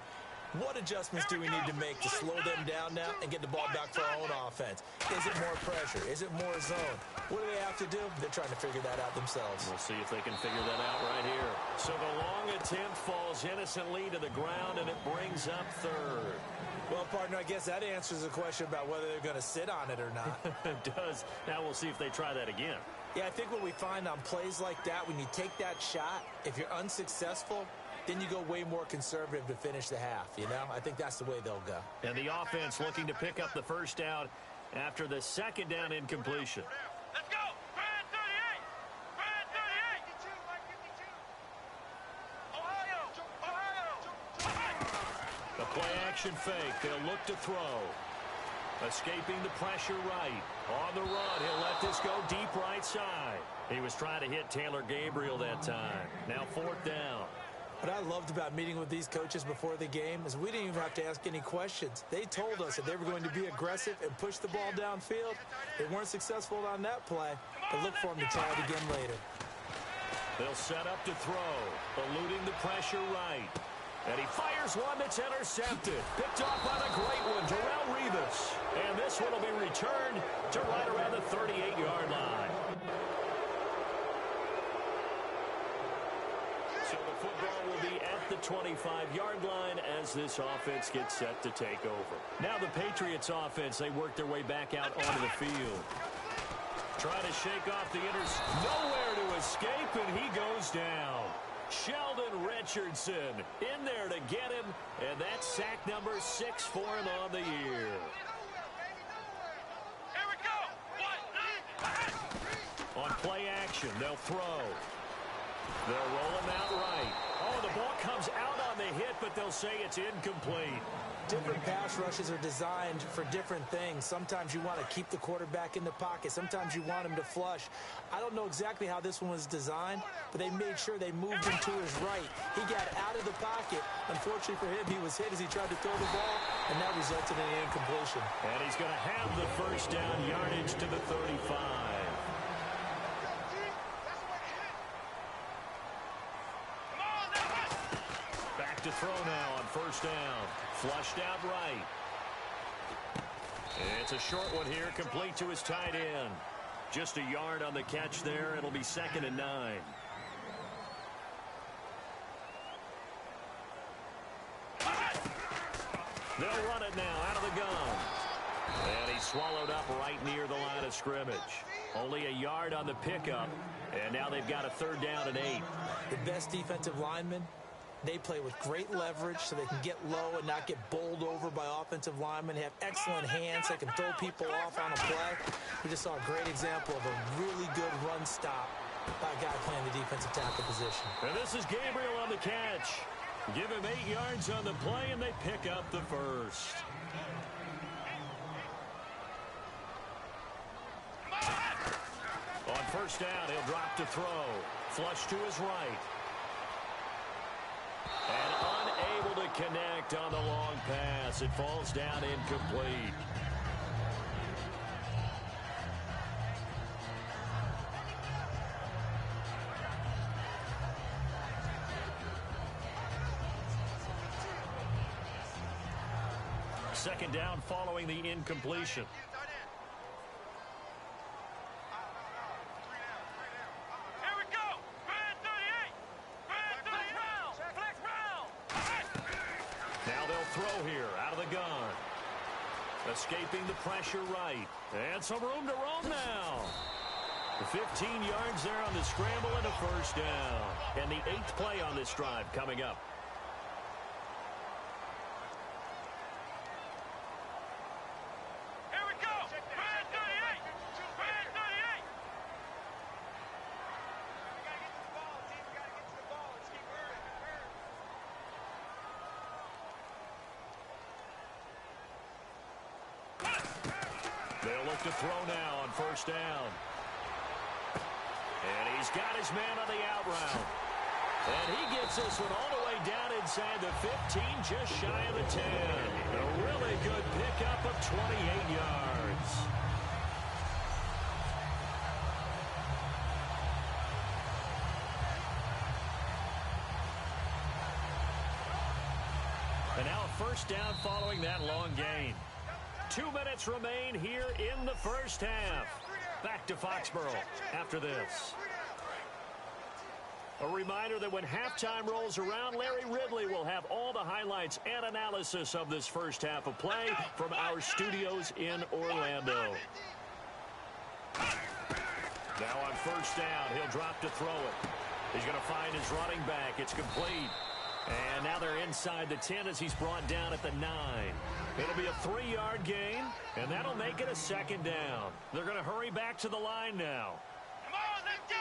What adjustments do we need to make to slow them down now and get the ball back for our own offense? Is it more pressure? Is it more zone? What do they have to do? They're trying to figure that out themselves. We'll see if they can figure that out right here. So the long attempt falls innocently to the ground, and it brings up third. Well, partner, I guess that answers the question about whether they're going to sit on it or not. It does. Now we'll see if they try that again. Yeah, I think what we find on plays like that, when you take that shot, if you're unsuccessful, then you go way more conservative to finish the half, you know? I think that's the way they'll go. And the offense looking to pick up the first down after the second down incompletion. Let's go! Brand 38! Brand 38! Ohio! The play-action fake. They'll look to throw. Escaping the pressure right. On the run, he'll let this go deep right side. He was trying to hit Taylor Gabriel that time. Now fourth down. What I loved about meeting with these coaches before the game is we didn't even have to ask any questions. They told us that they were going to be aggressive and push the ball downfield. They weren't successful on that play, but look for them to try it again later. They'll set up to throw, eluding the pressure right. And he fires one that's intercepted. Picked off by the great one, Darrelle Revis. And this one will be returned to right around the 38-yard line. So the football will be at the 25-yard line as this offense gets set to take over. Now the Patriots offense, they work their way back out onto the field. Trying to shake off the nowhere to escape, and he goes down. Sheldon Richardson in there to get him, and that's sack number 6 for him on the year. Here we go! On play action, they'll throw. They'll roll him out right. Oh, the ball comes out on the hit, but they'll say it's incomplete. Different pass rushes are designed for different things. Sometimes you want to keep the quarterback in the pocket. Sometimes you want him to flush. I don't know exactly how this one was designed, but they made sure they moved him to his right. He got out of the pocket. Unfortunately for him, he was hit as he tried to throw the ball, and that resulted in an incompletion. And he's going to have the first down, yardage to the 35. To throw now on first down. Flushed out right. It's a short one here, complete to his tight end. Just a yard on the catch there. It'll be 2nd and 9. They'll run it now out of the gun. And he's swallowed up right near the line of scrimmage. Only a yard on the pickup, and now they've got a 3rd down and 8. The best defensive linemen, they play with great leverage so they can get low and not get bowled over by offensive linemen. They have excellent hands. They can throw people off on a play. We just saw a great example of a really good run stop by a guy playing the defensive tackle position. And this is Gabriel on the catch. Give him 8 yards on the play, and they pick up the first. On 1st down, he'll drop to throw. Flush to his right. And unable to connect on the long pass. It falls down incomplete. Second down following the incompletion. Here we go. Brand 38. Brand 38. Flex round. Now they'll throw here out of the gun. Escaping the pressure right. And some room to roam now. 15 yards there on the scramble and a 1st down. And the 8th play on this drive coming up. They'll look to throw now on 1st down. And he's got his man on the out route. And he gets this one all the way down inside the 15, just shy of the 10. A really good pickup of 28 yards. And now a 1st down following that long gain. 2 minutes remain here in the 1st half. Back to Foxborough after this. A reminder that when halftime rolls around, Larry Ridley will have all the highlights and analysis of this 1st half of play from our studios in Orlando. Now on 1st down, he'll drop to throw it. He's going to find his running back. It's complete. And now they're inside the 10 as he's brought down at the 9. It'll be a 3-yard gain, and that'll make it a 2nd down. They're going to hurry back to the line now. Come on, let's go.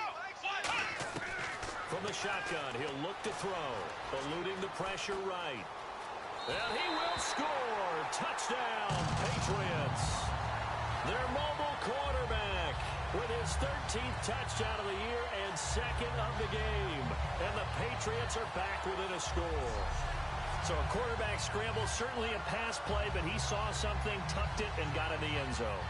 From the shotgun, he'll look to throw, eluding the pressure right. And he will score. Touchdown, Patriots. Their mobile quarterback with his 13th touchdown of the year and 2nd of the game. And the Patriots are back within a score. So a quarterback scramble, certainly a pass play, but he saw something, tucked it, and got in the end zone.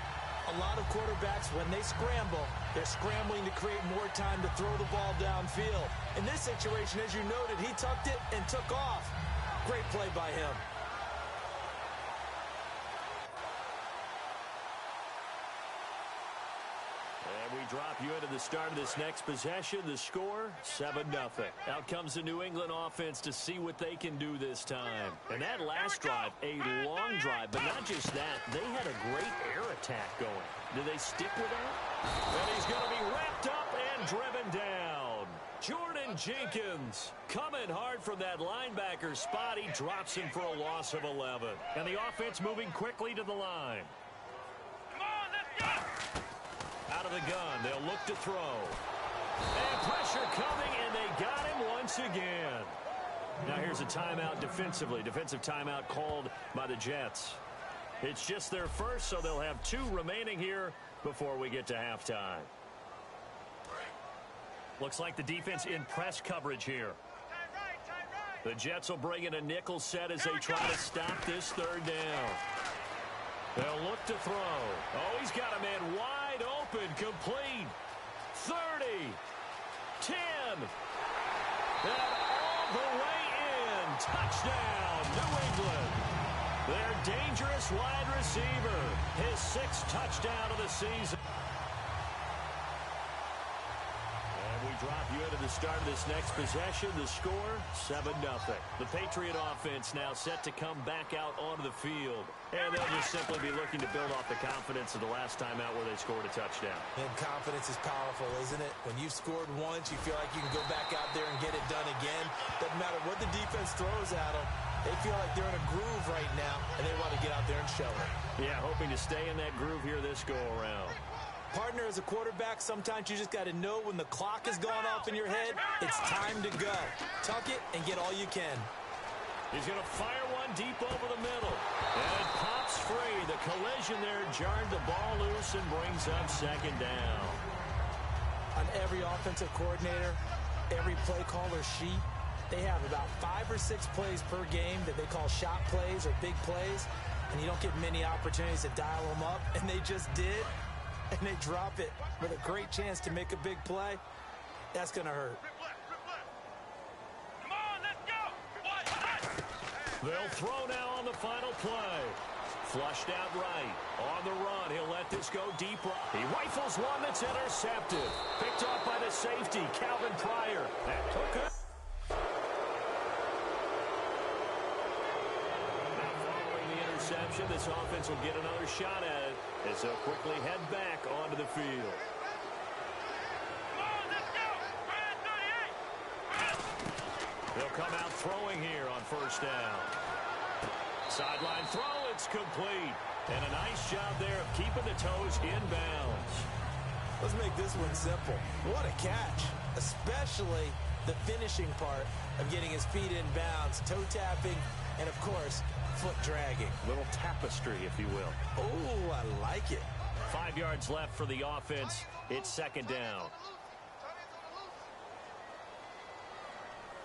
A lot of quarterbacks, when they scramble, they're scrambling to create more time to throw the ball downfield. In this situation, as you noted, he tucked it and took off. Great play by him. And we drop you into the start of this next possession. The score, 7-0. Out comes the New England offense to see what they can do this time. And that last drive, a long drive, but not just that. They had a great air attack going. Do they stick with that? And he's going to be wrapped up and driven down. Jordan Jenkins coming hard from that linebacker spot. He drops him for a loss of 11. And the offense moving quickly to the line. Come on, let's go. Out of the gun, they'll look to throw. And pressure coming, and they got him once again. Now here's a timeout defensively. Defensive timeout called by the Jets. It's just their first, so they'll have 2 remaining here before we get to halftime. Looks like the defense in press coverage here. The Jets will bring in a nickel set as they try to stop this 3rd down. They'll look to throw. Oh, he's got a man wide open, complete. 30, 10, and all the way in. Touchdown, New England. Their dangerous wide receiver, his 6th touchdown of the season. And we drop you into the start of this next possession. The score, 7-0. The Patriot offense now set to come back out onto the field. And they'll just simply be looking to build off the confidence of the last time out where they scored a touchdown. And confidence is powerful, isn't it? When you've scored once, you feel like you can go back out there and get it done again. Doesn't matter what the defense throws at them. They feel like they're in a groove right now, and they want to get out there and show it. Yeah, hoping to stay in that groove here this go-around. Partner, as a quarterback, sometimes you just got to know when the clock is going off in your head, it's time to go. Tuck it and get all you can. He's going to fire one deep over the middle. And it pops free. The collision there jarred the ball loose and brings up second down. On every offensive coordinator, every play caller sheet, they have about 5 or 6 plays per game that they call shot plays or big plays. And you don't get many opportunities to dial them up. And they just did. And they drop it with a great chance to make a big play. That's going to hurt. Come on, let's go. They'll throw now on the final play. Flushed out right. On the run, he'll let this go deep. He rifles one that's intercepted. Picked off by the safety, Calvin Pryor. That took it. Interception. This offense will get another shot at it as they'll quickly head back onto the field. Come on, let's go. Brand 38. They'll come out throwing here on first down. Sideline throw, it's complete. And a nice job there of keeping the toes in bounds. Let's make this one simple. What a catch, especially the finishing part of getting his feet in bounds, toe tapping, and of course, foot dragging. Little tapestry, if you will. Oh, I like it. 5 yards left for the offense. It's second down.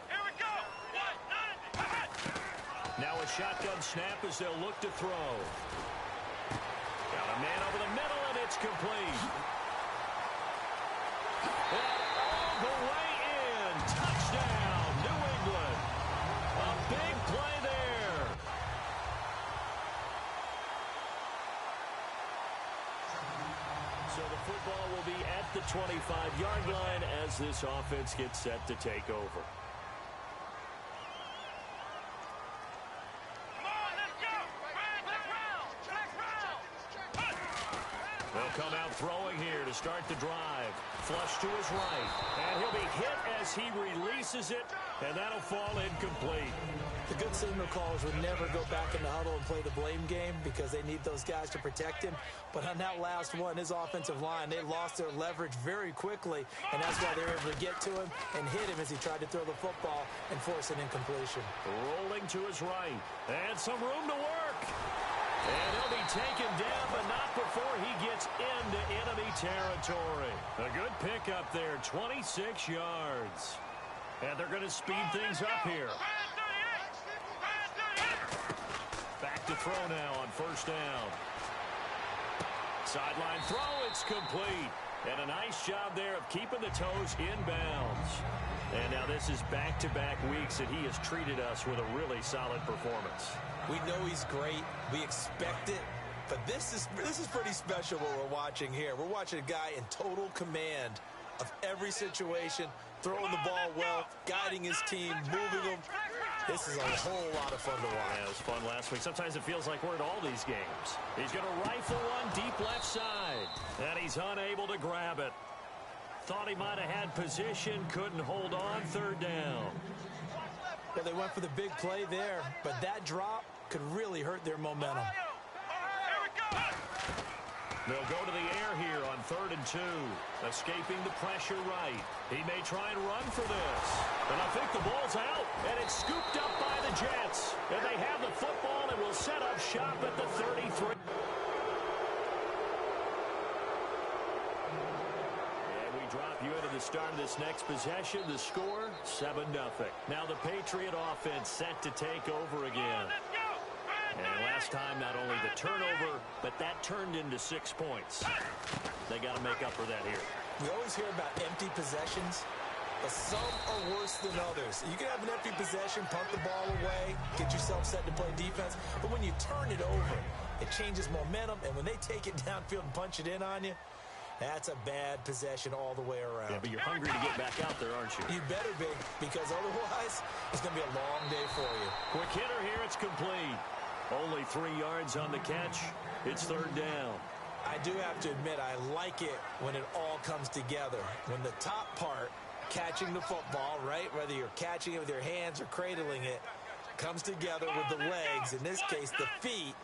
Here we go. 190. Now a shotgun snap as they'll look to throw. Got a man over the middle, and it's complete. And all the way in. Touchdown, New England. A big play there. So the football will be at the 25-yard line as this offense gets set to take over. They'll come out throwing here to start the drive. Flush to his right. And he'll be hit as he releases it, and that'll fall incomplete. The good signal callers would never go back in the huddle and play the blame game because they need those guys to protect him. But on that last one, his offensive line, they lost their leverage very quickly, and that's why they were able to get to him and hit him as he tried to throw the football and force an incompletion. Rolling to his right. And some room to work. And he'll be taken down, but not before he gets into enemy territory. A good pickup there, 26 yards. And they're going to speed things up here. Back to throw now on first down. Sideline throw, it's complete. And a nice job there of keeping the toes in bounds. And now this is back-to-back weeks that he has treated us with a really solid performance. We know he's great. We expect it. But this is pretty special what we're watching here. We're watching a guy in total command of every situation, throwing the ball well, guiding his team, moving them. This is a whole lot of fun to watch. Yeah, it was fun last week. Sometimes it feels like we're at all these games. He's going to rifle one deep left side, and he's unable to grab it. Thought he might have had position, couldn't hold on, third down. Well, they went for the big play there, but that drop could really hurt their momentum. They'll go to the air here on 3rd and 2. Escaping the pressure right. He may try and run for this. And I think the ball's out. And it's scooped up by the Jets. And they have the football and will set up shop at the 33. And we drop you into the start of this next possession. The score, 7-0. Now the Patriot offense set to take over again. And last time, not only the turnover, but that turned into 6 points. They got to make up for that here. We always hear about empty possessions, but some are worse than others. You can have an empty possession, punt the ball away, get yourself set to play defense, but when you turn it over, it changes momentum, and when they take it downfield and punch it in on you, That's a bad possession all the way around. Yeah, but you're hungry to get back out there, aren't you? You better be, because otherwise it's going to be a long day for you. Quick hitter here, it's complete. Only 3 yards on the catch. It's third down. I do have to admit, I like it when it all comes together. When the top part, catching the football, right, whether you're catching it with your hands or cradling it, comes together with the legs, in this case the feet,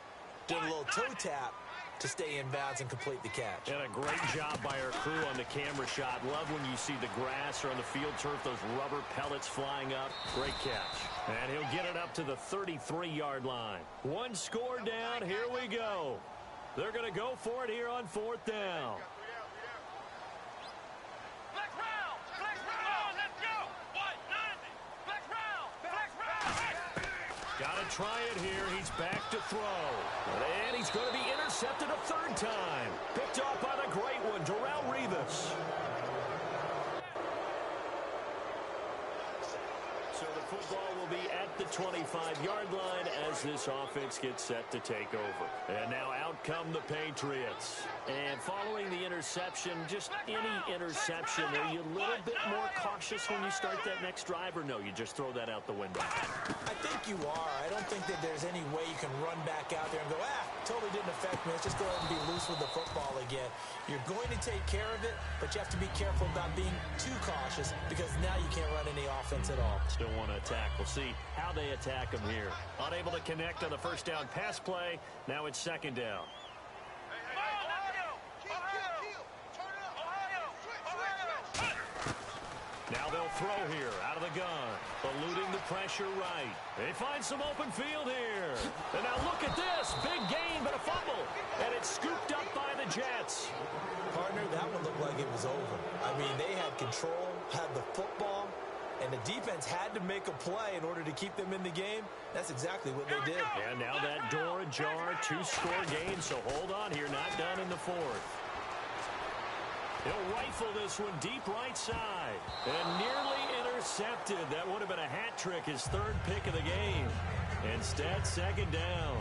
doing a little toe tap to stay in bounds and complete the catch. And a great job by our crew on the camera shot. Love when you see the grass or on the field turf, those rubber pellets flying up. Great catch. And he'll get it up to the 33-yard line. One score down. Here we go. They're going to go for it here on fourth down. Flex round! Flex round! Let's go! What? 90! Flex round! Flex round! Got to try it here. He's back to throw. And he's going to be intercepted a third time. Picked off by the great one, Darrelle Revis. So the football will be at the 25-yard line as this offense gets set to take over. And now out come the Patriots. And following the interception, just any interception, are you a little bit more cautious when you start that next drive, or no, you just throw that out the window? I think you are. I don't think that there's any way you can run back out there and go, totally didn't affect me. Let's just go ahead and be loose with the football again. You're going to take care of it, but you have to be careful about being too cautious because now you can't run any offense at all. Still want to attack. We'll see how they attack him here. Unable to connect on the first down pass play. Now it's second down. Now they'll throw here out of the gun. Eluding the pressure right. They find some open field here. And now look at this. Big gain, but a fumble. And it's scooped up by the Jets. Partner, that one looked like it was over. I mean, they had control, had the football, and the defense had to make a play in order to keep them in the game. That's exactly what they did. And now that door ajar, 2-score game. So hold on here, not done in the fourth. He'll rifle this one deep right side. And nearly intercepted. That would have been a hat trick, his third pick of the game. Instead, second down.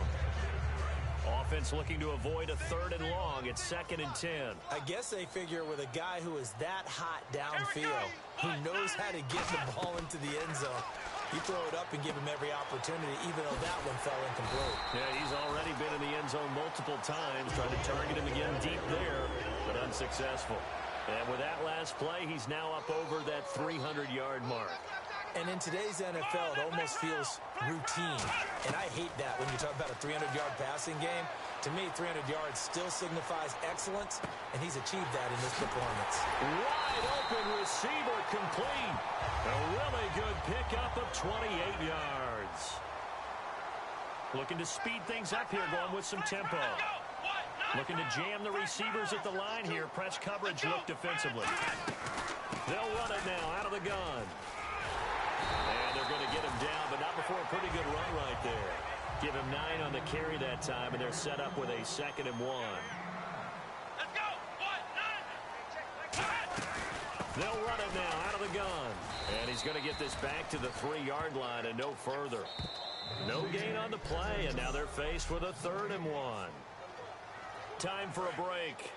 Offense looking to avoid a third and long. It's 2nd and 10. I guess they figure with a guy who is that hot downfield, who knows how to get the ball into the end zone, you throw it up and give him every opportunity, even though that one fell incomplete. Yeah, he's already been in the end zone multiple times, trying to target him again deep there, but unsuccessful. And with that last play, he's now up over that 300-yard mark. And in today's NFL, it almost feels routine. And I hate that when you talk about a 300-yard passing game. To me, 300 yards still signifies excellence, and he's achieved that in this performance. Wide open receiver complete. A really good pickup of 28 yards. Looking to speed things up here, going with some tempo. Looking to jam the receivers at the line here. Press coverage look defensively. They'll run it now out of the gun. And they're going to get him down, but not before a pretty good run right there. Give him 9 on the carry that time, and they're set up with a 2nd and 1. Let's go! They'll run it now out of the gun. And he's going to get this back to the 3-yard line and no further. No gain on the play, and now they're faced with a 3rd and 1. Time for a break.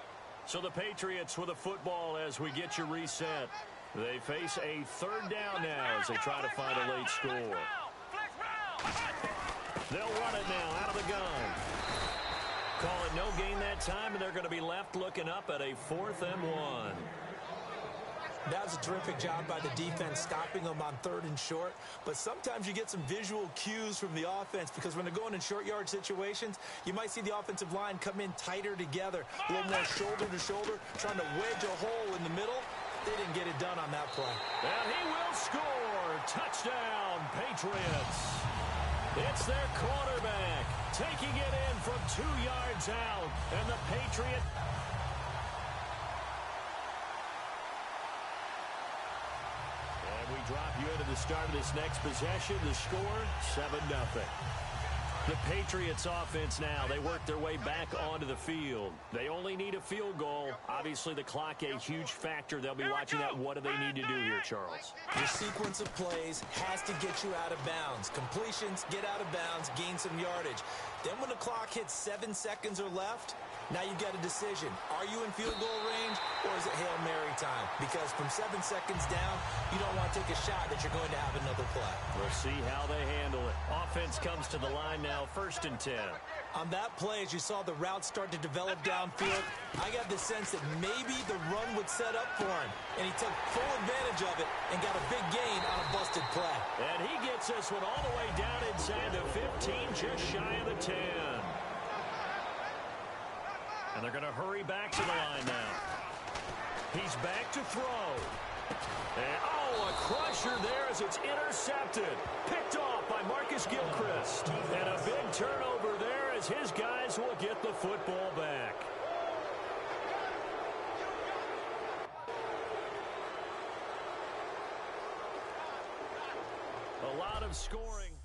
So the Patriots with a football as we get you reset. They face a 3rd down now as they try to find a late score. They'll run it now out of the gun. Call it no gain that time, and they're going to be left looking up at a 4th and 1. That was a terrific job by the defense, stopping them on 3rd and short. But sometimes you get some visual cues from the offense, because when they're going in short yard situations, you might see the offensive line come in tighter together, a little more shoulder to shoulder, trying to wedge a hole in the middle. They didn't get it done on that play. And he will score. Touchdown, Patriots. It's their quarterback taking it in from 2 yards out. And the Patriots... We drop you into the start of this next possession. The score, 7-0. The Patriots offense now, they work their way back onto the field. They only need a field goal. Obviously, the clock a huge factor. They'll be watching that. What do they need to do here, Charles? Your sequence of plays has to get you out of bounds. Completions, get out of bounds, gain some yardage. Then when the clock hits 7 seconds or left, Now you've got a decision. Are you in field goal range, or is it Hail Mary time? Because from 7 seconds down, you don't want to take a shot that you're going to have another play. We'll see how they handle it. Offense comes to the line now, 1st and 10. On that play, as you saw the route start to develop downfield, I got the sense that maybe the run would set up for him, and he took full advantage of it and got a big gain on a busted play. And he gets this one all the way down inside the 15, just shy of the 10. And they're going to hurry back to the line now. He's back to throw. And, a crusher there as it's intercepted. Picked off by Marcus Gilchrist. And a big turnover there as his guys will get the football back. A lot of scoring.